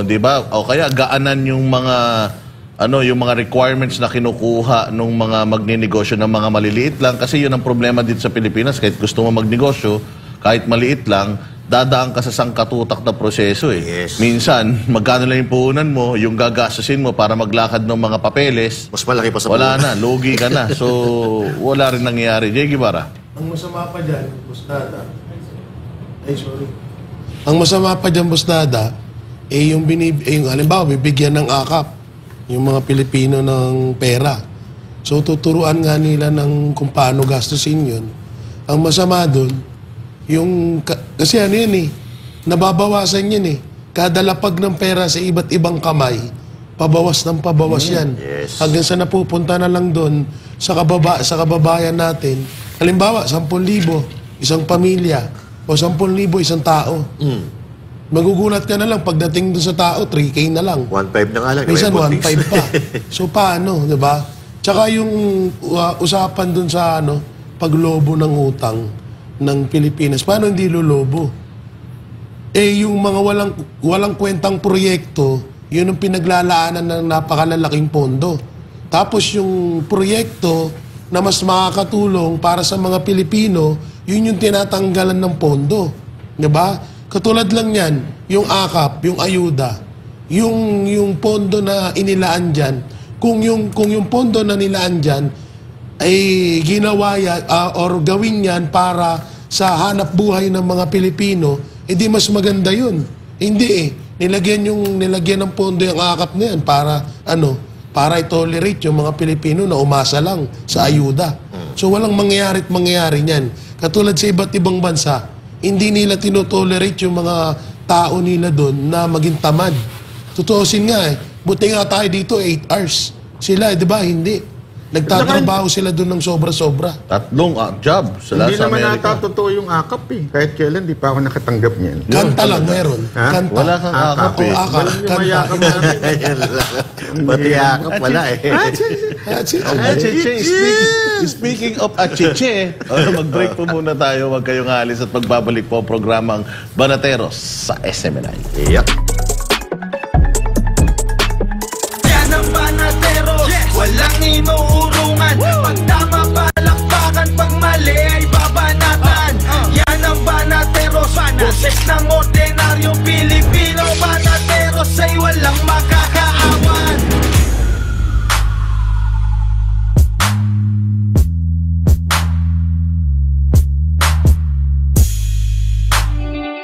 di ba? O kaya gaanan yung mga requirements na kinukuha ng mga magninegosyo ng mga maliliit lang, kasi yun ang problema dito sa Pilipinas. Kahit gusto mo magnegosyo, kahit maliit lang, dadaan ka sa sangkatutak na proseso Minsan, magkano lang yung puhunan mo, yung gagastusin mo para maglakad ng mga papeles, mas malaki pa sa wala na, lugi ka na. So, wala rin nangyayari. Jay Guevara. Ang masama pa dyan, Ang masama pa dyan, Bustada, yung halimbawa, bibigyan ng akap yung mga Pilipino ng pera. So, tuturuan nga nila kung paano gastusin yun. Ang masama dun, kasi nababawasan yun Kada lapag ng pera sa iba't ibang kamay, pabawas ng pabawas yan. Hanggang sa napupunta na lang doon sa kababayan natin. Halimbawa, 10,000, isang pamilya, o 10,000, isang tao. Magugulat ka na lang pagdating doon sa tao, 3K na lang. 1.5 na nga lang. Minsan 1.5 pa. So paano, di ba? Tsaka yung usapan doon sa paglobo ng utang ng Pilipinas, paano hindi lolobo? Yung mga walang kwentang proyekto, yun ang pinaglalaanan ng napakalalaking pondo. Tapos yung proyekto na mas makakatulong para sa mga Pilipino, yun yung tinatanggalan ng pondo. Diba? Katulad lang yan, yung AKAP, yung ayuda, yung pondo na inilaan dyan, kung yung pondo na nilaan dyan ay ginawa yan, or gawin yan para sa hanap buhay ng mga Pilipino, di mas maganda yun. Hindi nilagyan ng pondo yung AKAP na yan para i-tolerate yung mga Pilipino na umasa lang sa ayuda. So walang mangyayari niyan. Katulad sa iba't ibang bansa, hindi nila tinotolerate yung mga tao nila doon na maging tamad. Tutuusin nga buti nga tayo dito 8 hours. Sila, di ba? Hindi. Nagtatrabaho sila doon ng sobra-sobra. 3 job sila hindi sa naman Amerika. nata totoo yung AKAP Kahit kailan, di pa ako nakatanggap niyan. Kanta lang meron. Kanta. Wala kang AKAP Pati AKAP wala Speaking of achiche, mag-break po muna tayo. Huwag kayong alis at magbabalik po ang programang Banateros sa SMNI. Yep. Walang inuurungan. Pag tama palakpakan, pag mali ay babanatan. Yan ang Banateros, boses ng ordinaryong Pilipino. Banateros ay walang makakaawan.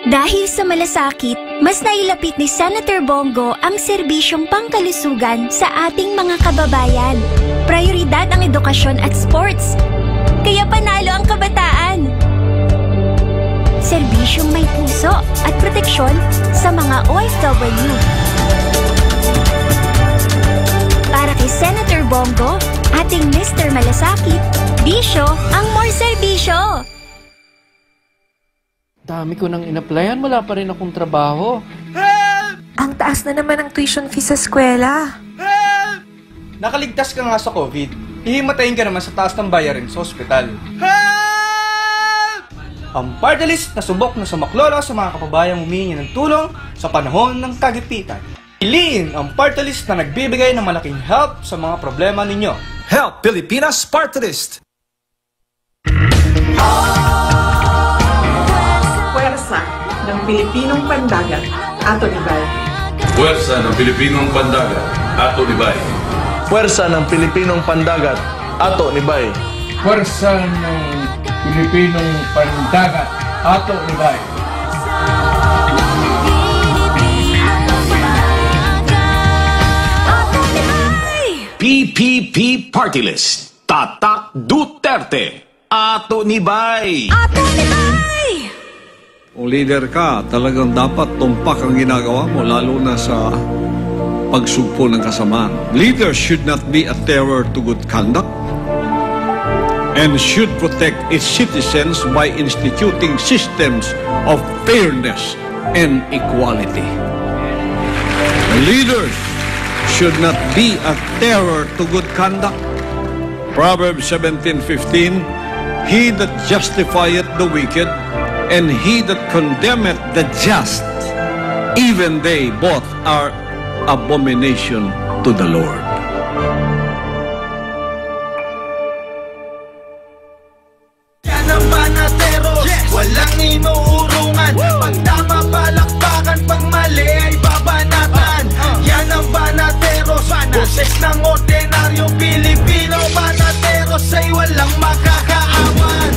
Dahil sa malasakit, mas nailapit ni Senator Bongo ang serbisyong pangkalusugan sa ating mga kababayan. Prioridad ang edukasyon at sports. Kaya panalo ang kabataan. Serbisyong may puso at proteksyon sa mga OFW. Para kay Senator Bongo, ating Mr. Malasakit, bisyo ang more serbisyo. Dami ko nang in-applyan, wala pa rin akong trabaho. Ang taas na naman ang tuition fee sa eskwela. Nakaligtas ka nga sa COVID, hihimatayin ka naman sa taas ng bayarin sa ospital. Ang party list na subok na sumaklolo sa mga kababayang humihingi ng tulong sa panahon ng kagipitan. Piliin ang party list na nagbibigay ng malaking help sa mga problema ninyo. Help Pilipinas Party List! Puwersa ng Pilipinong Pandagat, Ato Libay. Puwersa ng Pilipinong Pandagat, Ato Libay. Puwersa ng Pilipinong Pandagat, Ato Libay. Puwersa ng Pilipinong Pandagat, Ato Libay. PPP Party List, Tatak Duterte, Ato Nibay. Ato Nibay! Kung leader ka, talagang dapat tumpak ang ginagawa mo, lalo na sa pagsugpo ng kasamaan. Leaders should not be a terror to good conduct and should protect its citizens by instituting systems of fairness and equality. Leaders should not be a terror to good conduct. Proverbs 17:15, he that justifieth the wicked and he that condemneth the just, even they both are abomination to the Lord. Yan ang Banateros, walang inuurungan. Pag tama palakpakan, pag mali ay babanatan. Yan ang Banateros, boses ng ordinaryong Pilipino. Banateros ay walang makakaawan.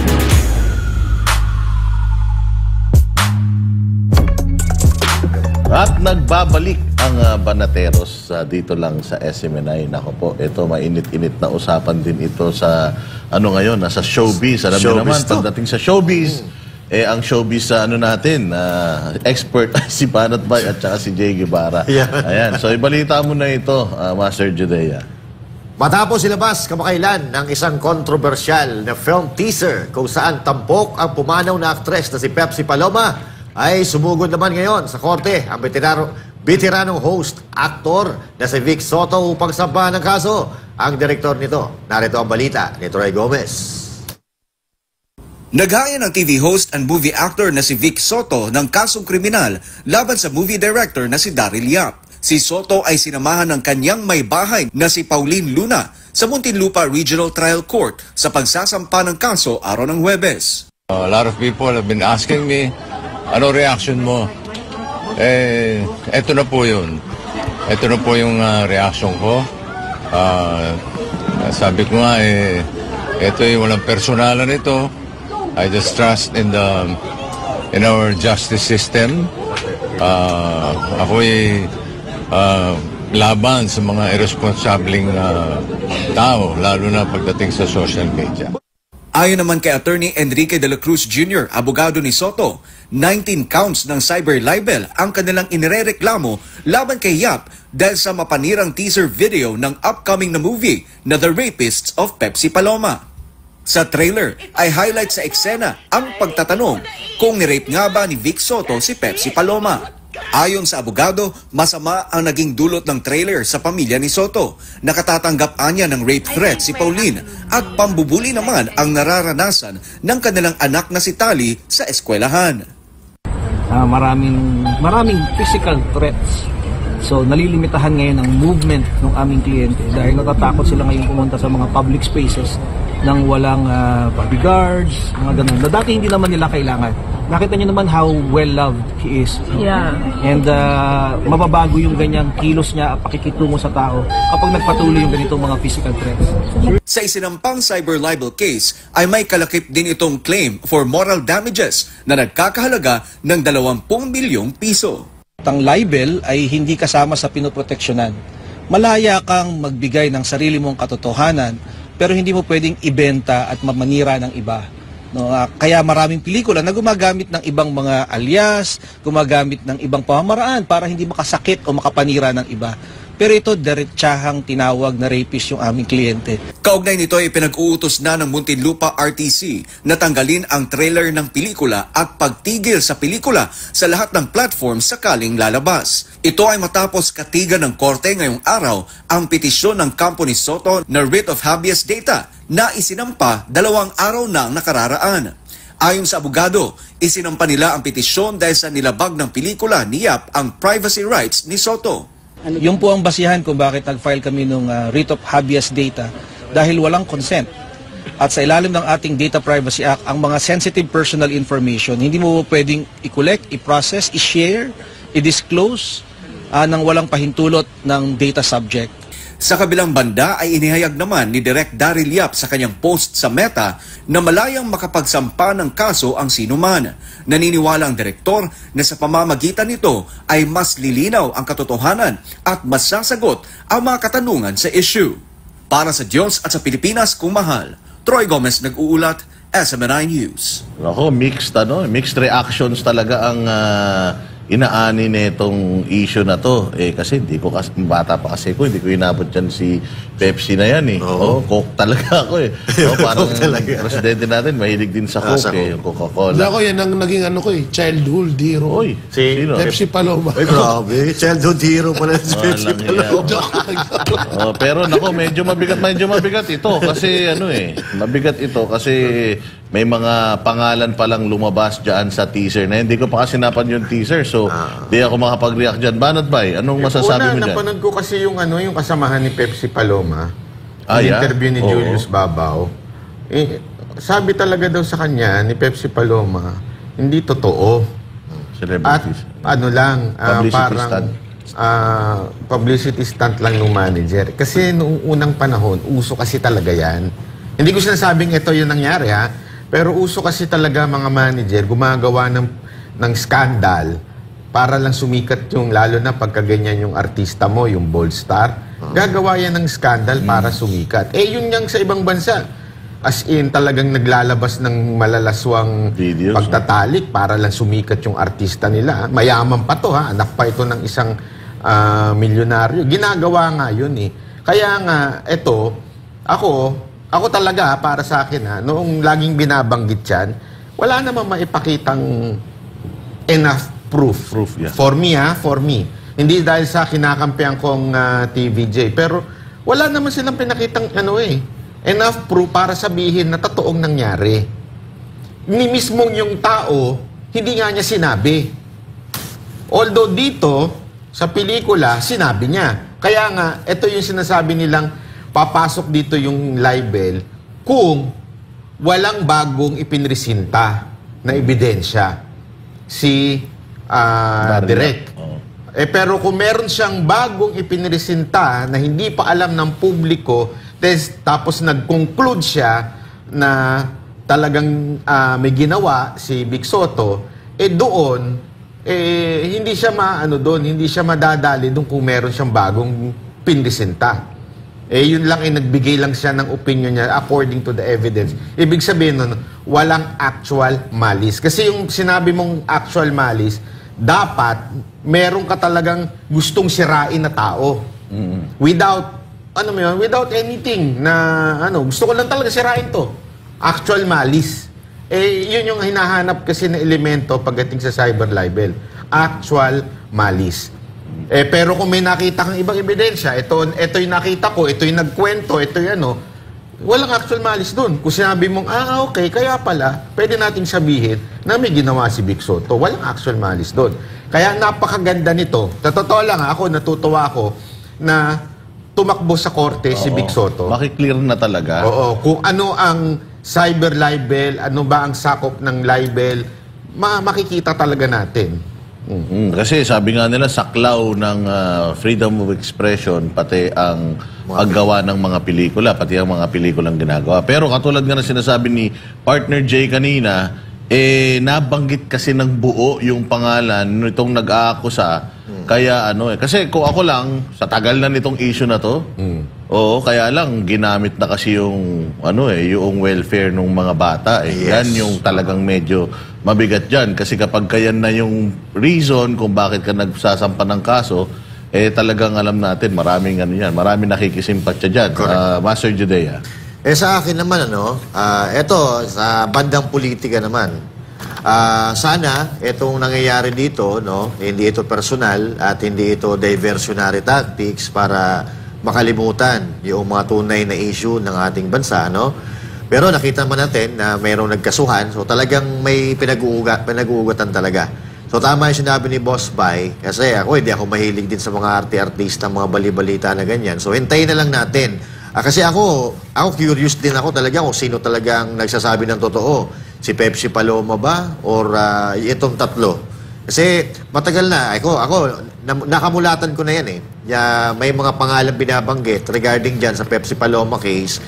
At nagbabalik ang Banateros dito lang sa SMNI. Nako po, ito mainit-init na usapan din ito sa ngayon, sa showbiz. Alam niyo naman, pagdating sa showbiz, ang showbiz sa natin, expert si Banat Bay at saka si Jay Guevara. Ayan, so ibalita mo na ito, Master Judea. Matapos ilabas kamakailan ng isang kontrobersyal na film teaser kung saan tampok ang pumanaw na aktres na si Pepsi Paloma, ay sumugod naman ngayon sa korte ang veteranong host, actor na si Vic Soto upang sampahan ng kaso. Ang direktor nito, narito ang balita ni Troy Gomez. Naghaya ng TV host and movie actor na si Vic Soto ng kasong kriminal laban sa movie director na si Daryl Yap. Si Soto ay sinamahan ng kanyang may bahay na si Pauline Luna sa Muntinlupa Regional Trial Court sa pagsasampa ng kaso araw ng Huwebes. A lot of people have been asking me, ano reaction mo? Eto na po yun. Ito na po yung reaction ko. Sabi ko nga, ito yung walang personalan ito. I just trust in our justice system. Ako'y laban sa mga irresponsibleng tao, lalo na pagdating sa social media. Ayon naman kay Attorney Enrique de la Cruz Jr., abogado ni Soto, 19 counts ng cyber libel ang kanilang inirereklamo laban kay Yap dahil sa mapanirang teaser video ng upcoming na movie na The Rapists of Pepsi Paloma. Sa trailer ay highlight sa eksena ang pagtatanong kung ni-rape nga ba ni Vic Soto si Pepsi Paloma. Ayon sa abogado, masama ang naging dulot ng trailer sa pamilya ni Soto. Nakatatanggap anya ng rape threat si Pauline at pambubuli naman ang nararanasan ng kanilang anak na si Tali sa eskwelahan. Maraming physical threats. So nalilimitahan ngayon ang movement ng aming kliyente dahil natatakot sila ngayon pumunta sa mga public spaces nang walang bodyguards, mga ganun. Na dati hindi naman nila kailangan. Nakita niyo naman how well-loved he is. Yeah. And mababago yung ganyang kilos niya at pakikitungo sa tao kapag nagpatuloy yung ganitong mga physical threats. Sa isinampang cyber libel case ay may kalakip din itong claim for moral damages na nagkakahalaga ng 20 milyong piso. Ang libel ay hindi kasama sa pinoproteksyonan. Malaya kang magbigay ng sarili mong katotohanan pero hindi mo pwedeng ibenta at mamanira ng iba. No, kaya maraming pelikula na gumagamit ng ibang mga alias, gumagamit ng ibang pamamaraan para hindi makasakit o makapanira ng iba. Pero ito, diretsahang tinawag na rapist yung aming kliyente. Kaugnay nito ay pinag-uutos na ng Muntinlupa RTC na tanggalin ang trailer ng pelikula at pagtigil sa pelikula sa lahat ng platform sakaling lalabas. Ito ay matapos katigan ng korte ngayong araw ang petisyon ng kampo ni Soto na writ of habeas data na isinampa 2 araw na nakararaan. Ayon sa abogado, isinampa nila ang petisyon dahil sa nilabag ng pelikula ni Yap ang privacy rights ni Soto. Yung po ang basihan kung bakit nag-file kami ng writ of habeas data dahil walang consent. At sa ilalim ng ating Data Privacy Act, ang mga sensitive personal information, hindi mo pwedeng i-collect, i-process, i-share, i-disclose nang walang pahintulot ng data subject. Sa kabilang banda ay inihayag naman ni Direk Daryl Yap sa kanyang post sa Meta na malayang makapagsampa ng kaso ang sinuman. Naniniwala ang direktor na sa pamamagitan nito ay mas lilinaw ang katotohanan at mas sasagot ang mga katanungan sa issue. Para sa Diyos at sa Pilipinas kung mahal, Troy Gomez nag-uulat, SMNI News. Ako, mixed reactions talaga ang inaani nitong issue na to. Kasi hindi ko bata pa kasi ko, hindi ko inabot dyan si Pepsi na yan Coke talaga ako parang presidente natin, mahilig din sa Coke yung Coca-Cola. Ako yan ang naging childhood hero. Sino? Pepsi Paloma. Ay, grabe. Childhood hero pala si Pepsi Paloma. Pero nako, medyo mabigat ito kasi mabigat ito kasi may mga pangalan palang lumabas dyan sa teaser na hindi ko pa kasi napan yung teaser, so di ako makapag-react dyan. Banat Bay, anong masasabi mo dyan? Napanood ko kasi yung kasamahan ni Pepsi Paloma, yung interview ni Julius Babaw. Sabi talaga daw sa kanya ni Pepsi Paloma, hindi totoo. Celebrities. At publicity stunt lang ng manager. Kasi noong unang panahon, uso kasi talaga yan. Hindi ko sinasabing ito yung nangyari pero uso kasi talaga mga manager gumagawa ng skandal para lang sumikat yung, lalo na pagka ganyan yung artista mo, yung bold star. Gagawa yan ng skandal para sumikat. Yun yang sa ibang bansa. As in, talagang naglalabas ng malalaswang videos, pagtatalik para lang sumikat yung artista nila. Mayaman pa to anak pa ito ng isang milyonaryo. Ginagawa nga yun Kaya nga, ako talaga, para sa akin, noong laging binabanggit yan, wala namang maipakitang enough proof. For me, for me. Hindi dahil sa kinakampihan kong TVJ. Pero wala naman silang pinakitang enough proof para sabihin na totoong nangyari. Ni mismong yung tao, hindi nga niya sinabi. Although dito, sa pelikula, sinabi niya. Kaya nga, ito yung sinasabi nilang papasok dito yung libel kung walang bagong ipinresinta na ebidensya si Direk. Pero kung meron siyang bagong ipinresinta na hindi pa alam ng publiko, tapos nag-conclude siya na talagang may ginawa si Vic Soto, doon hindi siya hindi siya madadali doon kung meron siyang bagong pinresinta. Yun lang nagbigay lang siya ng opinion niya according to the evidence. Ibig sabihin nun, walang actual malice. Kasi yung sinabi mong actual malice, dapat meron ka talagang gustong sirain na tao. Without without anything na gusto ko lang talaga sirain to. Actual malice. Yun yung hinahanap kasi na elemento pagdating sa cyber libel. Actual malice. Pero kung may nakita kang ibang ebidensya, ito yung nakita ko, ito yung nagkwento, ito yung walang actual malice dun. Kung sinabi mong, okay, kaya pala, pwede nating sabihin na may ginawa si Vic Soto. Walang actual malice dun. Kaya napakaganda nito. Totoo lang natutuwa ako na tumakbo sa korte si Vic Soto. Makiklear na talaga. Oo. Kung ano ang cyber libel, ano ba ang sakop ng libel, makikita talaga natin. Kasi sabi nga nila, saklaw ng freedom of expression, pati ang paggawa ng mga pelikula, pati ang mga pelikulang ginagawa. Pero katulad nga na sinasabi ni partner Jay kanina, nabanggit kasi ng buo yung pangalan nitong nag-aakusa. Kaya kasi kung ako lang, sa tagal na nitong issue na to, kaya lang ginamit na kasi yung yung welfare ng mga bata. Yan yung talagang medyo mabigat dyan. Kasi kapag kayan na yung reason kung bakit ka nagsasampa ng kaso, talagang alam natin, maraming maraming nakikisimpatya dyan. Master Judea. Sa akin naman, eto, sa bandang politika naman, sana itong nangyayari dito, hindi ito personal at hindi ito diversionary tactics para makalimutan yung mga tunay na issue ng ating bansa, Pero nakita naman natin na mayroong nagkasuhan, so talagang may pinag-uugatan talaga. So tama yung sinabi ni Boss Bay, kasi hindi ako mahilig din sa mga arte-artista, mga bali-balita na ganyan. So hintayin na lang natin. Kasi ako curious din ako talaga kung sino talagang nagsasabi ng totoo. Si Pepsi Paloma ba? Or itong tatlo? Kasi matagal na. Ako nakamulatan ko na yan may mga pangalan binabanggit regarding dyan sa Pepsi Paloma case,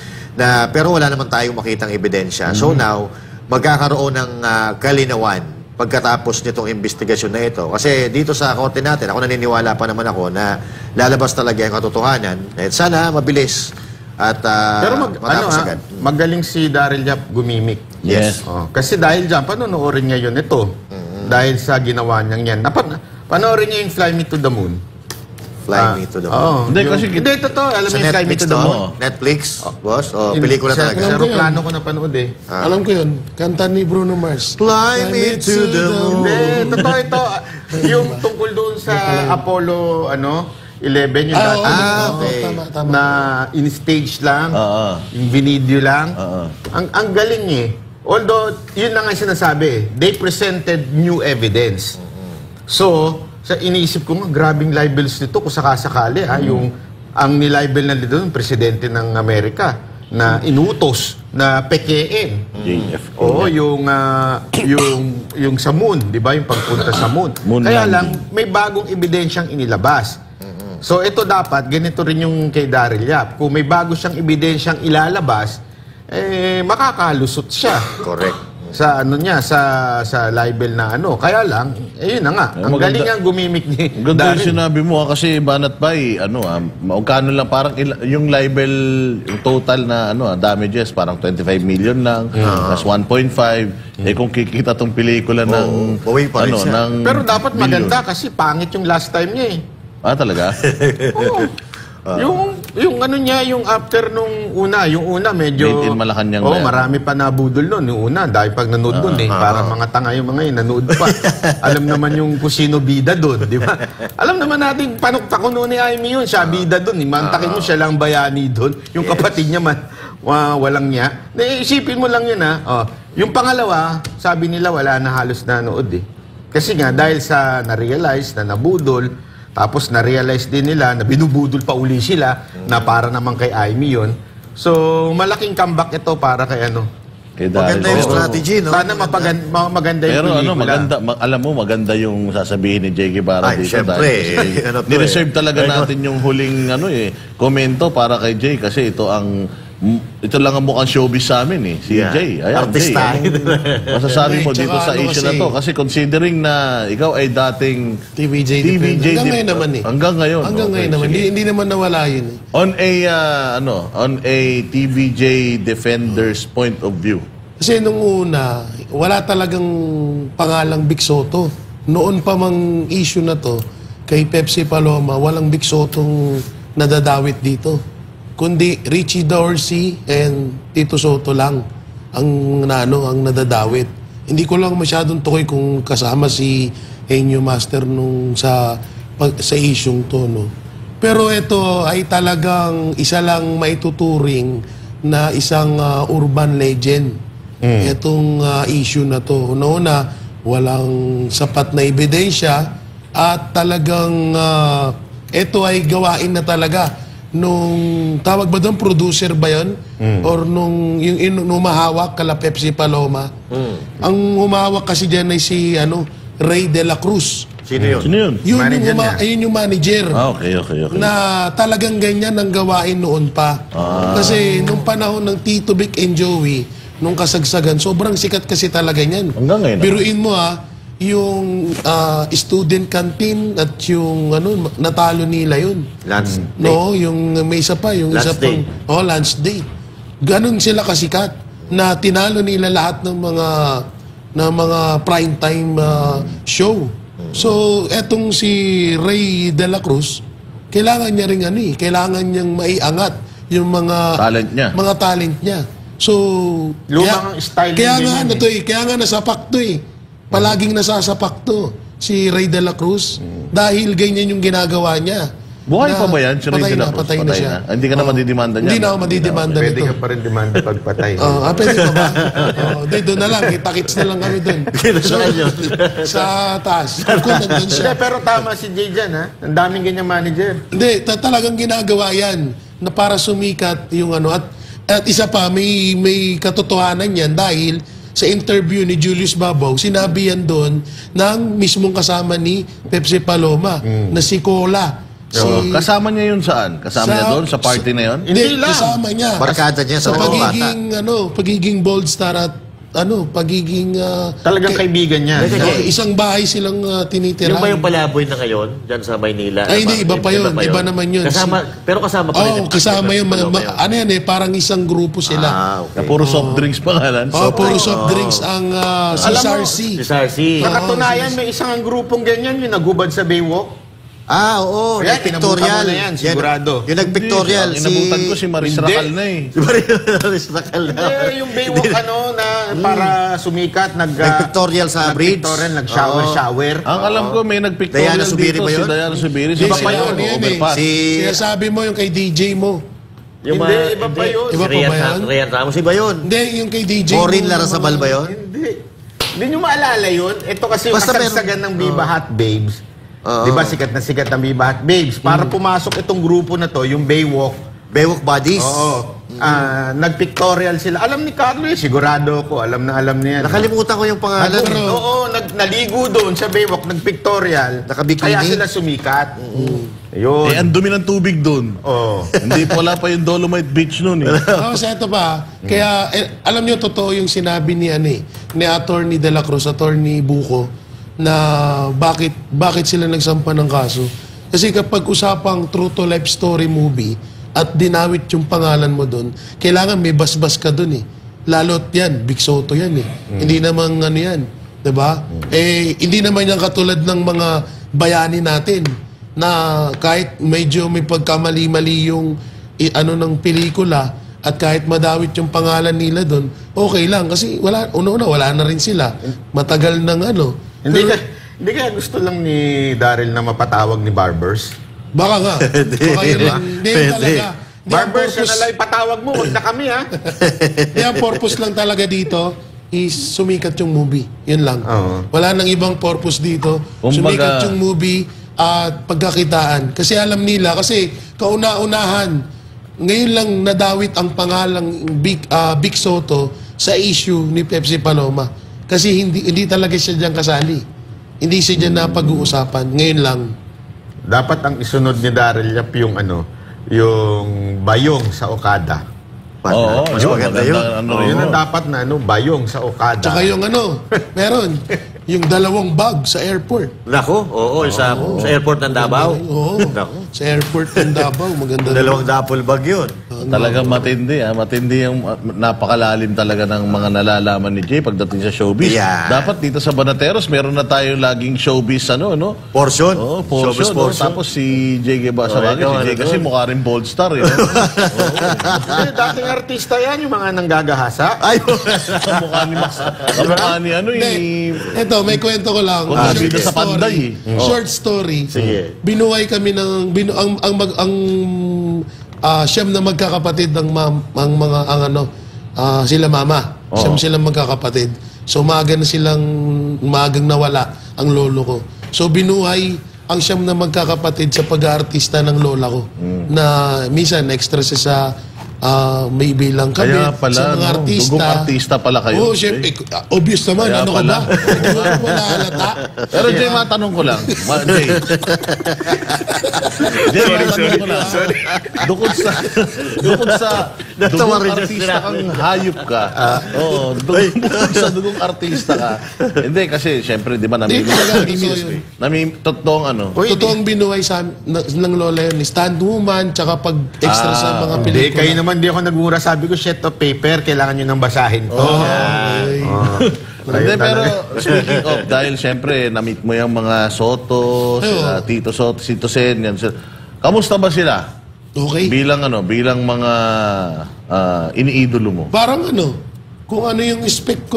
pero wala naman tayong makitang ebidensya. So now, magkakaroon ng kalinawan pagkatapos nitong investigasyon na ito. Kasi dito sa korte natin, ako naniniwala pa naman ako na lalabas talaga yung katotohanan. At sana mabilis. At pero magaling si Daryl Yap gumimik. Yes. Kasi dahil dyan, panonoorin niya yun ito. Dahil sa ginawa niyang yan. Panoorin niya yung Fly Me to the Moon. Fly Me to the Moon. Hindi, totoo. Alam mo yung Fly Me to the Moon? Netflix, boss? O pelikula talaga? Sa aeroplano ko napanood Alam ko yun. Kanta ni Bruno Mars. Fly me to the moon. Totoo ito. Yung tungkol doon sa Apollo, 11 yung dati. Tama. Na in-stage lang. Yung video lang. Ang galing Although, yun lang ang sinasabi. They presented new evidence. So, iniisip ko grabing libels nito kung sakasakali. Ang nilibel na doon, presidente ng Amerika, na inutos na pekein. Yung sa moon, di ba? Yung pagpunta sa moon. Kaya lang, may bagong ebidensyang inilabas. So ito dapat, ganito rin yung kay Daryl Yap. Kung may bago siyang ebidensyang ilalabas, makakalusot siya. Correct. Sa sa libel na Kaya lang, yun na nga. Ang galing ang gumimik ni Daryl. Ganda yung sinabi mo kasi Banat Bay, magkano lang parang yung libel, yung total na damages, parang 25 million lang, plus 1.5. Kung kikita tong pelikula ng pero dapat maganda kasi pangit yung last time niya talaga? Yung yung ano niya, yung after nung yung una medyo... Made in Malacanang na yan. marami pa nabudol nun. Yung una, dahil pag nanood nun para mga tanga yung mga yun, nanood pa. Alam naman yung kusino bida doon, di ba? Alam naman natin, panukta ko noon ni Amy yun, siya bida doon. Mantakin mo siya lang bayani doon. Yung kapatid niya man, walang niya. Isipin mo lang yun yung pangalawa, sabi nila wala na halos nanood Kasi nga, dahil sa na-realize na nabudol, tapos na-realize din nila na binubudol pa uli sila na para naman kay Amy yun. So, malaking comeback ito para kay Maganda yung strategy, no? Sana maganda yung pelikula. Maganda, alam mo, maganda yung sasabihin ni J. Guevara dito. Siyempre. Nireserve talaga natin yung huling komento para kay Jay kasi ito lang ang mukhang showbiz sa amin si Jay. Ayan, artista. Masasabi mo dito sa issue na to kasi considering na ikaw ay dating TVJ hanggang ngayon naman Hanggang ngayon. Hanggang ngayon naman. Hindi naman nawala yun On a TVJ defender's point of view. Kasi nung una, wala talagang pangalang Vic Soto. Noon pa mang issue na to, kay Pepsi Paloma, walang Vic Sotong nadadawit dito. Kundi Richie Dorsey and Tito Soto lang ang nadadawit. Hindi ko lang masyadong tukoy kung kasama si Enyo Master nung sa isyong to, no. Pero ito ay talagang isa lang maituturing na isang urban legend. Itong issue na to. Una, walang sapat na ebidensya at talagang ito ay gawain na talaga nung tawag ba doon, producer ba yun? Or nung yung humahawak kala Pepsi Paloma. Ang humahawak kasi dyan ay si Ray De La Cruz. Sino yun? Sino yun? Yun yung manager. Okay. Na talagang ganyan ang gawain noon pa. Kasi nung panahon ng Tito Vic and Joey, nung kasagsagan, sobrang sikat kasi talaga yan. Hanggang ngayon. Biruin mo yung student canteen at yung natalo nila yun. Lunch day. No, yung may isa pa, yung lunch isa pang lunch day. Ganun sila kasikat na tinalo nila lahat ng mga prime time show. So, etong si Ray De La Cruz, kailangan niya ring kailangan niyang maiangat yung mga talent niya. So, lumang style kaya nga nasapak to Palaging nasasapak to si Ray De La Cruz dahil ganyan yung ginagawa niya. Buhay pa ba yan? Si Ray De La Cruz? Patay na siya. Hindi ka na madidimanda niya? Hindi na ako madidimanda nito. Pwede ka pa rin demanda pag patay. Pwede pa ba? Doon na lang. Kita-kits na lang kami doon. Sa taas. Kung nandun siya. Pero tama si Jay dyan, Ang daming ganyang manager. Hindi, talagang ginagawa yan na para sumikat yung At isa pa, may katotohanan yan dahil sa interview ni Julius Babaw, sinabi yan doon ng mismong kasama ni Pepsi Paloma na si Cola. Kasama niya yun saan? Kasama niya doon sa party na yun? Hindi lang. Kasama niya. Barkada niya sa pagiging bold star at pagiging... talagang kaibigan niya. Isang bahay silang tinitirahan. Yung ba yung palaboy na ngayon, dyan sa Maynila? Ay, hindi. Iba pa yun. Iba naman yun. Pero kasama pa rin. Kasama yun. Parang isang grupo sila. Puro soft drinks pangalan. Puro soft drinks ang si Sarsi. Si Sarsi. Nakatunayan, may isang grupong ganyan yung nagubad sa Baywalk. Oo, nag-pictorial. Yan, sigurado. Yung nag-pictorial, inabutan ko si Maris Racal na Si Maris Racal na. Yung Baywalk na para sumikat, nag-pictorial sa bridge. Nag-shower. Ang alam ko, may nag-pictorial dito si Diana Subiri. Iba pa yun. Sinasabi mo yung kay DJ mo. Hindi, iba pa yun. Iba pa ba yun? Rian Ramos, iba yun. Hindi, yung kay DJ mo. Maureen Larrazabal ba yun? Hindi nyo maalala yun. Ito kasi yung kasagsagan ng Viva Hot Babes. Di ba sikat na sikat ang Viva Hot Babes? Para pumasok itong grupo na to, yung Baywalk Buddies? Oo. Nag-pictorial sila. Alam ni Carlo sigurado ko. Alam niya. Nakalimutan ko yung pangalan. Oo, naligo doon sa Baywalk, nag-pictorial. Nakabikini. Kaya sila sumikat. Ayun. Ang dumi ng tubig doon. Hindi wala pa yung Dolomite Beach noon Sa ito pa. Kaya, alam niyo, totoo yung sinabi ni Attorney De La Cruz, Attorney Buko, na bakit sila nagsampa ng kaso. Kasi kapag usapang true to life story movie at dinawit yung pangalan mo doon, kailangan may basbas ka doon Lalo't yan, Vic Soto yan Hindi naman yan. Diba? Hindi naman yan katulad ng mga bayani natin na kahit medyo may pagkamali-mali yung ng pelikula at kahit madawit yung pangalan nila doon, okay lang kasi wala na rin sila. Matagal nang Hindi kaya gusto lang ni Daryl na mapatawag ni Barbers? Baka nga. Baka yun. Hindi talaga. Barbers, yan na lang ipatawag mo. Huwag na kami, ha? Kaya purpose lang talaga dito is sumikat yung movie. Yun lang. Wala nang ibang purpose dito. Sumikat yung movie at pagkakitaan. Kasi alam nila, kasi kauna-unahan, ngayon lang nadawit ang pangalang Big Soto sa issue ni Pepsi Paloma. Kasi hindi talaga siya diyan kasali. Hindi siya diyan na pag-uusapan. Ngayon lang. Dapat ang isunod ni Daryl Yap yung yung bayong sa Okada. Mas maganda yun. Yun ang dapat na bayong sa Okada. Tsaka yung meron. Yung dalawang bag sa airport. Nako, sa airport ng Davao. Oo. Sa airport ng Davao, maganda. Dalawang duffel bag yun. Talagang matindi, matindi yung napakalalim talaga ng mga nalalaman ni Jay pagdating sa showbiz. Yeah. Dapat dito sa Banateros, meron na tayong laging showbiz portion. Portion. Tapos si Jay si Jay kasi mukha rin bold star. Dating artista yan, yung mga nanggagahasa. Ay, mukha ni Max. Mukha ni Ito, may kwento ko lang. Sa Panday. Short story. Sige. Binuhay kami ng siyam na magkakapatid ng sila mama. Siyam silang magkakapatid. So maagang nawala ang lolo ko. So binuhay ang siyam na magkakapatid sa pag-aartista ng lola ko. Na minsan extra siya sa may bilang kami sa mga artista. Dugong artista pala kayo. Siyempre, obvious naman. Kaya ano pala. ka ba? Wala halata. Pero Jay, matanong ko lang. Jay, matanong ko lang. Dukod sa dugong artista kang hayop ka. Dugong artista ka. Hindi, kasi siyempre, di ba, totoong binuhay ng lola yun. Stand woman, tsaka pag extra sa mga pelikula. Kayo naman, di ako nagmura. Sabi ko, sheet of paper, kailangan nyo nang basahin to. Pero speaking of, dahil siyempre, na-meet mo yung mga Soto, sila Tito Soto, Tito Sen, yan. Kamusta ba sila? Okay. Bilang mga iniidolo mo? Parang kung yung expect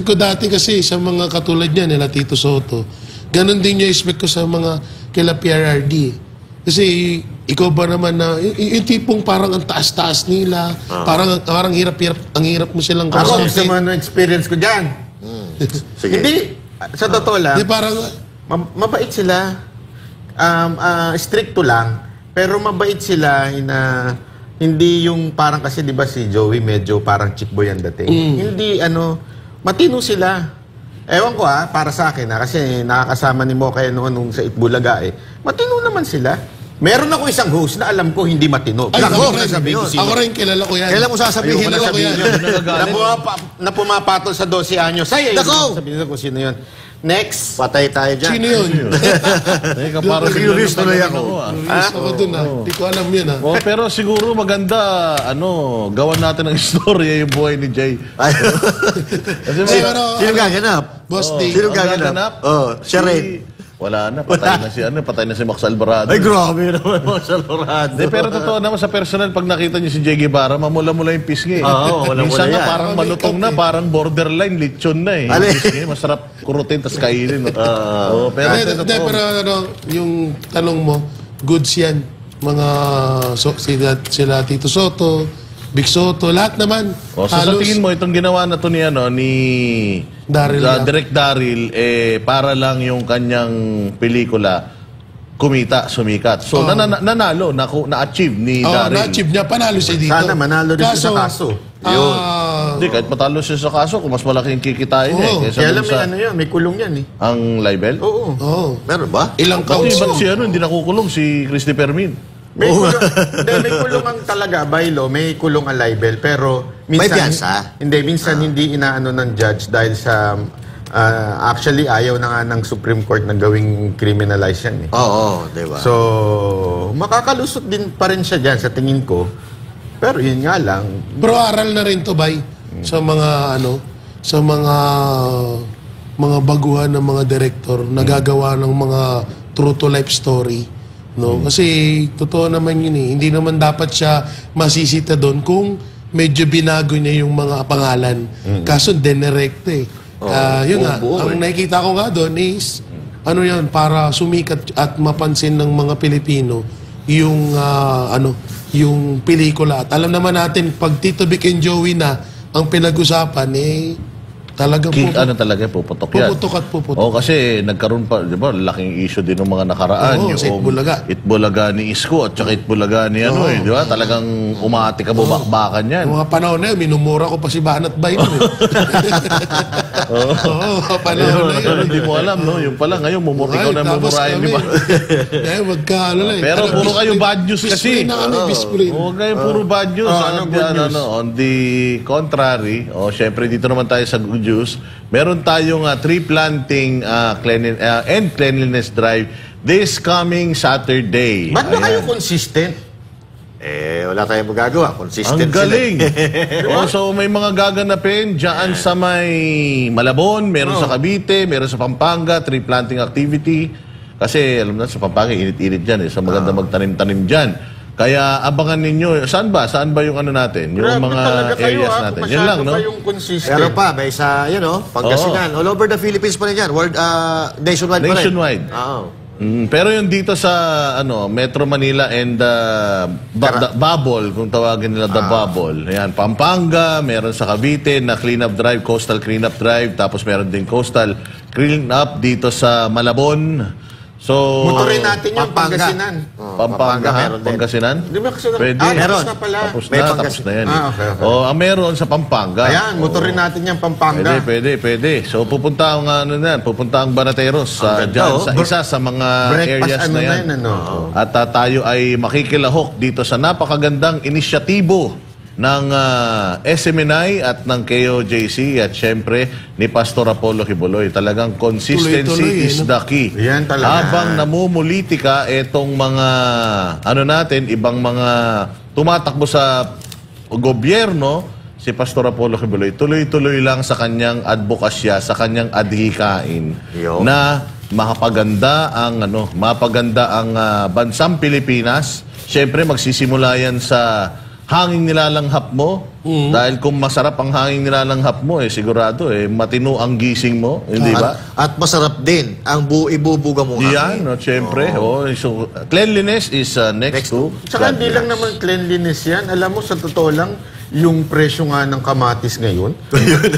ko dati kasi sa mga katulad niya, nila Tito Soto, ganun din yung expect ko sa mga kila PRRD. Kasi ikaw ba naman na yung tipong parang ang taas-taas nila, parang hirap mo silang kausapin. Ako, sa mga experience ko dyan. Sige. Hindi, sa totoo lang, parang mabait sila. Stricto lang, pero mabait sila hindi yung parang kasi 'di ba si Joey medyo parang chick boy ang dating. Hindi matino sila. Ewan ko para sa akin kasi nakakasama ni Mo kayo nung sa Itbulaga matino naman sila. Meron ako isang host na alam ko hindi matino. Ako rin kilala ko yan. Kailan mo sasabihin na pumapatol sa 12 anyos. Sabihin ko sino yun. Next. Patay tayo dyan. Sino yun? Curious na lang ako. Ako dun Hindi ko alam yun pero siguro maganda, gawan natin ng istorya yung buhay ni Jay. Sino gaganap? Boss D. Sino gaganap? Siya rin. Wala na, patay na si Max Alvarado. Ay, grabe naman, Max Alvarado. Pero totoo naman sa personal, pag nakita niyo si Jay Guevara, mamula-mula yung pisngi. Minsan na parang malutong na, parang borderline, lechon na Pisngi, masarap kurutin, tas kainin. Pero yung tanong mo, goods yan. Mga sila Tito Soto, Big Soto, lahat naman. Sa tingin mo, itong ginawa na to ni Direct Daryl, para lang yung kanyang pelikula sumikat. So, nanalo, na-achieve ni Daryl. Na-achieve niya, panalo siya dito. Sana manalo rin siya sa kaso. Hindi, kahit matalo siya sa kaso, kung mas malaki yung kikitain niya. Kaya alam may kulong yan Ang libel? Oo. Meron ba? Ilang counts ba't hindi nakukulong si Christy Permin? May kulong ang talaga, by law, may kulong ang libel, pero minsan, may piyansa? Minsan hindi inaano ng judge dahil sa, actually, ayaw na nga ng Supreme Court na gawing criminalize yan diba? So, makakalusot din pa rin siya dyan sa tingin ko, pero yun nga lang. Pero aral na rin to, Bay, sa mga, sa mga baguhan ng mga director, nagagawa ng mga true to life story. No? Kasi totoo naman yun eh. Hindi naman dapat siya masisita doon kung medyo binago niya yung mga pangalan. Kaso denirekta eh. Yun nga, ang nakikita ko nga doon is ano yan, para sumikat at mapansin ng mga Pilipino yung yung pelikula. At alam naman natin, pag Tito Vic and Joey na ang pinag-usapan, talagang puputok yan. Puputok at puputok. Kasi nagkaroon pa, di ba, laking issue din ng mga nakaraan. Sa Itbulaga. Itbulaga ni Isko at saka Itbulaga ni di ba? Talagang umati ka bubakbakan yan. Yung mga panahon na yun, minumura ko pa si Banat Bay. Panahon na yun. Hindi mo alam, no? Yung pala, ngayon, ikaw na mumurahin, di ba? Pero puro kayo bad news kasi. Huwag kayo puro bad news. On the contrary, syempre dito naman tayo sa good news. Meron tayong tree planting and cleanliness drive this coming Saturday. Ba't ba kayo consistent? Wala tayong magagawa. Consistent ang galing. Sila. So may mga gaganapin dyan sa may Malabon, meron sa Cavite, meron sa Pampanga, tree planting activity. Kasi alam na sa Pampanga, init-init dyan. Sa maganda magtanim-tanim dyan. Kaya abangan ninyo. Saan ba yung natin? Yung mga areas natin. Yan lang, no? Pero pa, may sa, Pangasinan. All over the Philippines pa rin yan. Nationwide pa rin. Nationwide. Pero yung dito sa Metro Manila and Babol, kung tawagin nila the Babol. Ayan, Pampanga, meron sa Cavite na clean-up drive, coastal clean-up drive. Tapos meron din coastal clean-up dito sa Malabon. So, motorin natin yung Pangasinan. Pampanga, Pangasinan? Di ba kasi pwede. Meron. Tapos na yan. Ang meron sa Pampanga. Ayan, motorin natin yung Pampanga. Pwede. So, pupunta ang Banateros dyan sa isa sa mga areas na yan. At tayo ay makikilahok dito sa napakagandang inisyatibo ng SMNI at ng KOJC at syempre ni Pastor Apollo Kibuloy. Talagang consistency is the key. Yan talaga. Habang namumulitika itong mga ibang mga tumatakbo sa gobyerno, si Pastor Apollo Kibuloy tuloy-tuloy lang sa kanyang advokasya, sa kanyang adhikain na mapaganda ang bansang Pilipinas. Syempre magsisimula yan sa hanging nilalanghap mo. Dahil kung masarap ang hanging nilalanghap mo, sigurado, matino ang gising mo. Hindi ba? At masarap din ang ibubuga mo. Yan, syempre. So, cleanliness is next to. Tsaka hindi lang naman cleanliness yan. Alam mo, sa totoo lang, yung presyo nga ng kamatis ngayon,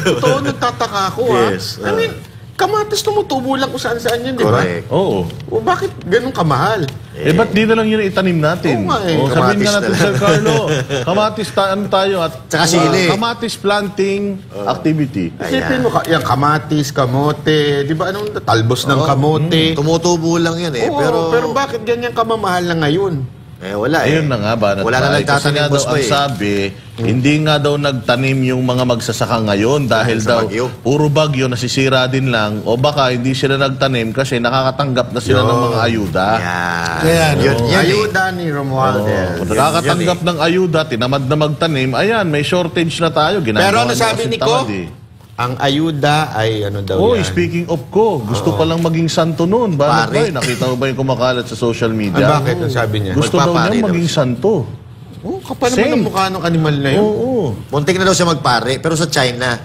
totoo, nagtataka ako. Yes. I mean, kamatis tumutubo lang kung saan-saan yan, di ba? Oo. Bakit ganun kamahal? Ba't di na lang yun itanim natin? Sabihin nga natin, Sir Carlo, kamatis tayo at tsaka sili. Kamatis planting activity. Isipin mo, yung kamatis, kamote, di ba talbos ng kamote? Tumutubo lang yan pero bakit ganyan kamamahal na ngayon? Wala Ayun na nga ba? Wala na nagtatanim boss ang sabi, hindi nga daw nagtanim yung mga magsasaka ngayon dahil daw puro bagyo, nasisira din lang. O baka hindi sila nagtanim kasi nakakatanggap na sila ng mga ayuda. Ayuda ni Romualdez. Nakakatanggap ng ayuda, tinamad na magtanim. Ayan, may shortage na tayo. Pero ano sabi ni Ko? Ang ayuda ay yan? Speaking of Ko, gusto palang maging santo noon. Bakit ba? Nakita mo ba yung kumakalat sa social media? Bakit? Ang sabi niya? Gusto daw niya maging santo. Kapal naman ang mukha ng animal na yun. Muntik na daw siya magpare, pero sa China.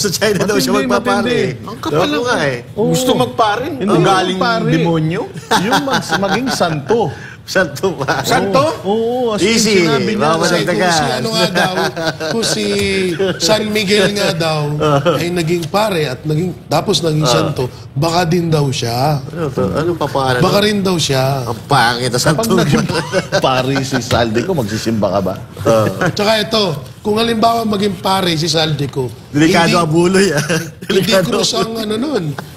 Sa China daw siya magpapare. Ang kapal nga Gusto magpare? Ang galing demonyo? Yung maging santo. Santo ba? Santo? Oo. Easy. Kung si San Miguel nga daw ay naging pare at tapos naging santo, baka din daw siya. Ano papaano? Baka rin daw siya. Ang pangit na santo. Kapag naging pare si Saldico, magsisimba ka ba? Tsaka ito, kung halimbawa maging pare si Saldico, delikado ang buloy. Hindi krus ang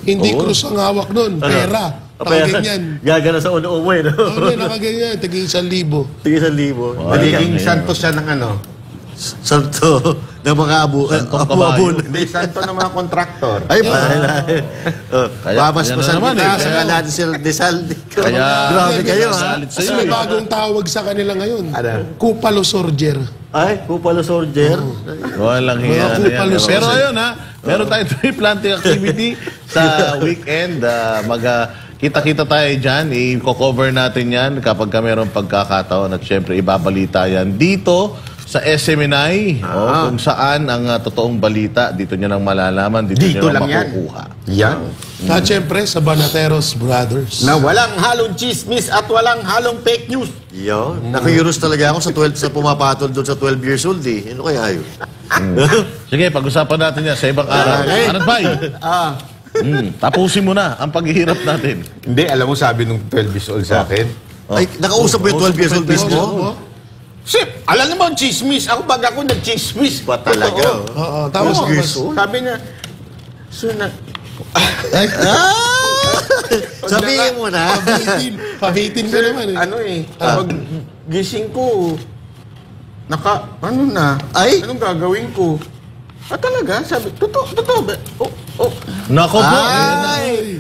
hindi krus ang hawak nun, pera. Nakaganyan. Gagana sa uno-umo nakaganyan. Tigil 1,000. Nagiging santo siya ng Santo ng mga abu-abul. Hindi, santo ng mga kontraktor. Ay, Bamas pa sa ngalan de Saldico. Grabe kayo, ha? Kasi may bagong tawag sa kanila ngayon. Kupalo Sorger. Ay, Kupalo Sorger. Walang hiya. Pero ayun, meron tayong tree planting activity sa weekend. Kita-kita tayo dyan. I-cover natin yan kapag mayroong pagkakataon. At syempre, ibabalita yan dito sa SMNI. Kung saan ang totoong balita. Dito nyo nang malalaman. Dito nyo lang makukuha. Yan. At syempre, sa Banateros Brothers. Na walang halong chismis at walang halong fake news. Yo, nakiuros talaga ako sa pumapatol doon sa 12 years old eh. Ano kaya yun? Sige, pag-usapan natin yan sa ibang araw. Anad bay? Tapusin mo na ang paghihirap natin. Hindi, alam mo sabi nung 12 years old sa akin. Ay, nakausap mo yung 12 years old mismo? Sip, alam naman chismis. Ako pag ako nag-chismis. Ba talaga? Oo, tapos sabi niya, sabihin mo na. Pahitin ka naman eh. Pag gising ko, ano na? Anong gagawin ko? Talaga? Sabi, totoo. Nako po.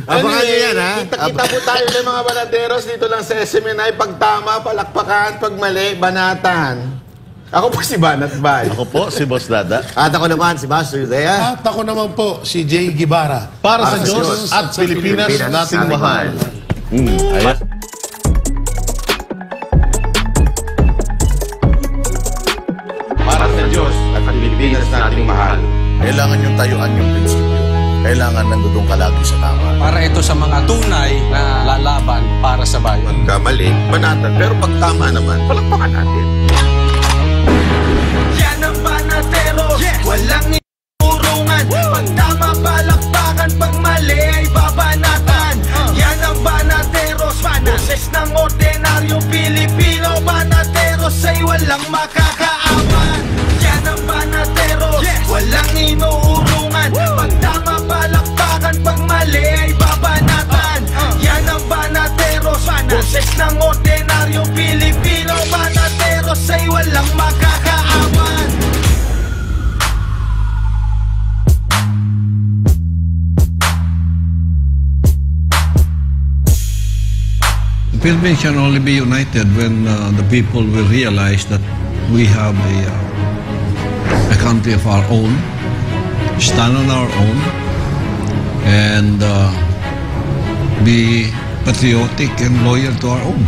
Abangan nyo yan, ha? Kita po tayo ng mga banateros dito lang sa SMNI. Pag tama, palakpakan. Pag mali, banatan. Ako po si Banat Bay. Ako po si Boss Dada. At ako naman si Master Dea. At ako naman po si Jay Gibara. Para sa Diyos at Pilipinas nating mahal. Ayan. Para sa Diyos at Pilipinas nating mahal. Kailangan yung tayuan yung prinsipyo. Kailangan nandudong ka lagi sa tama. Para ito sa mga tunay na lalaban para sa bayan. Kamali, banatan. Pero pag tama naman, palakpakan natin. Yan ang Banateros, walang iurungan. Pag tama, palakpakan. Pag mali, ay babanatan. Yan ang Banateros, boses ng ordinaryong Pilipino. Banateros ay walang makakaawan. Yan ang Banateros, walang inuurungan. Pag tama, palakpakan. Pag mali, ay babanatan. Yan ang Banateros, boses ng ordinaryong Pilipino. Banateros ay walang makakaawan. The Philippines can only be united when the people will realize that we have a country of our own, stand on our own, and be patriotic and loyal to our own.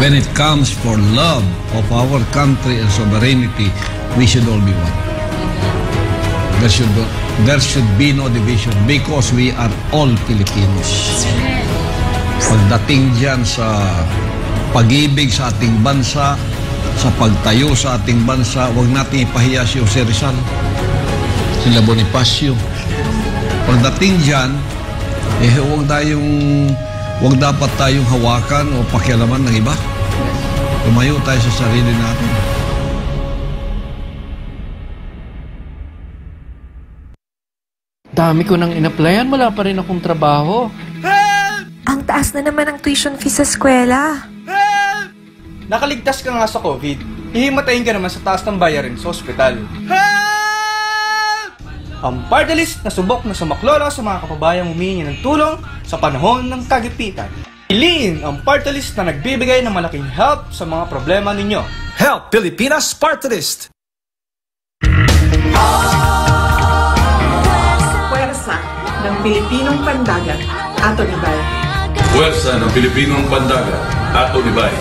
When it comes for love of our country and sovereignty, we should all be one. There should be no division because we are all Filipinos. Pagdating dyan sa pag-ibig sa ating bansa, sa pagtayo sa ating bansa, huwag natin ipahiya si Jose Rizal, sila Bonifacio. Pagdating dyan, huwag dapat tayong hawakan o pakialaman ng iba. Tumayo tayo sa sarili natin. Dami ko nang in-applyan, wala pa rin akong trabaho. Ang taas na naman ang tuition fee sa eskwela. Nakaligtas ka nga sa COVID, ihimatayin ka naman sa taas ng bayarin sa ospital. Ang party list na subok na sumaklolo sa mga kapabayang humihingi ng tulong sa panahon ng kagipitan. Piliin ang party list na nagbibigay ng malaking help sa mga problema ninyo. Help Pilipinas Party List. Puwersa ng Pilipinong Pandagat, Ato Nibay. Puwersa ng Pilipinong Pandagat, Ato Nibay.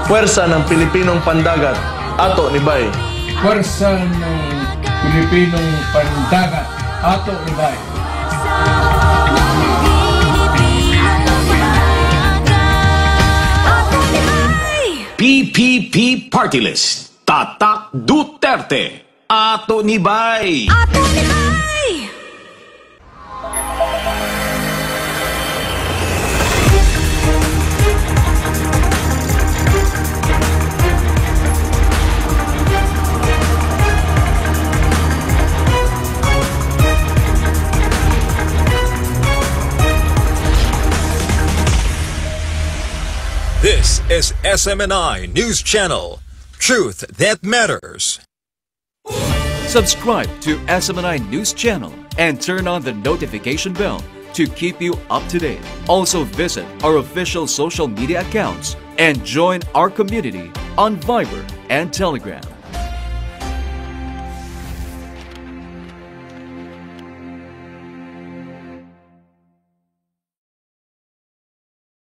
Puwersa ng Pilipinong Pandagat, Ato Nibay. Puwersa ng Pilipinong Pandagat, Ato Nibay. PPP Party List. Tatak Duterte. Ato Nibay. Ato Nibay! This is SMNI News Channel. Truth that matters. Subscribe to SMNI News Channel and turn on the notification bell to keep you up to date. Also visit our official social media accounts and join our community on Viber and Telegram.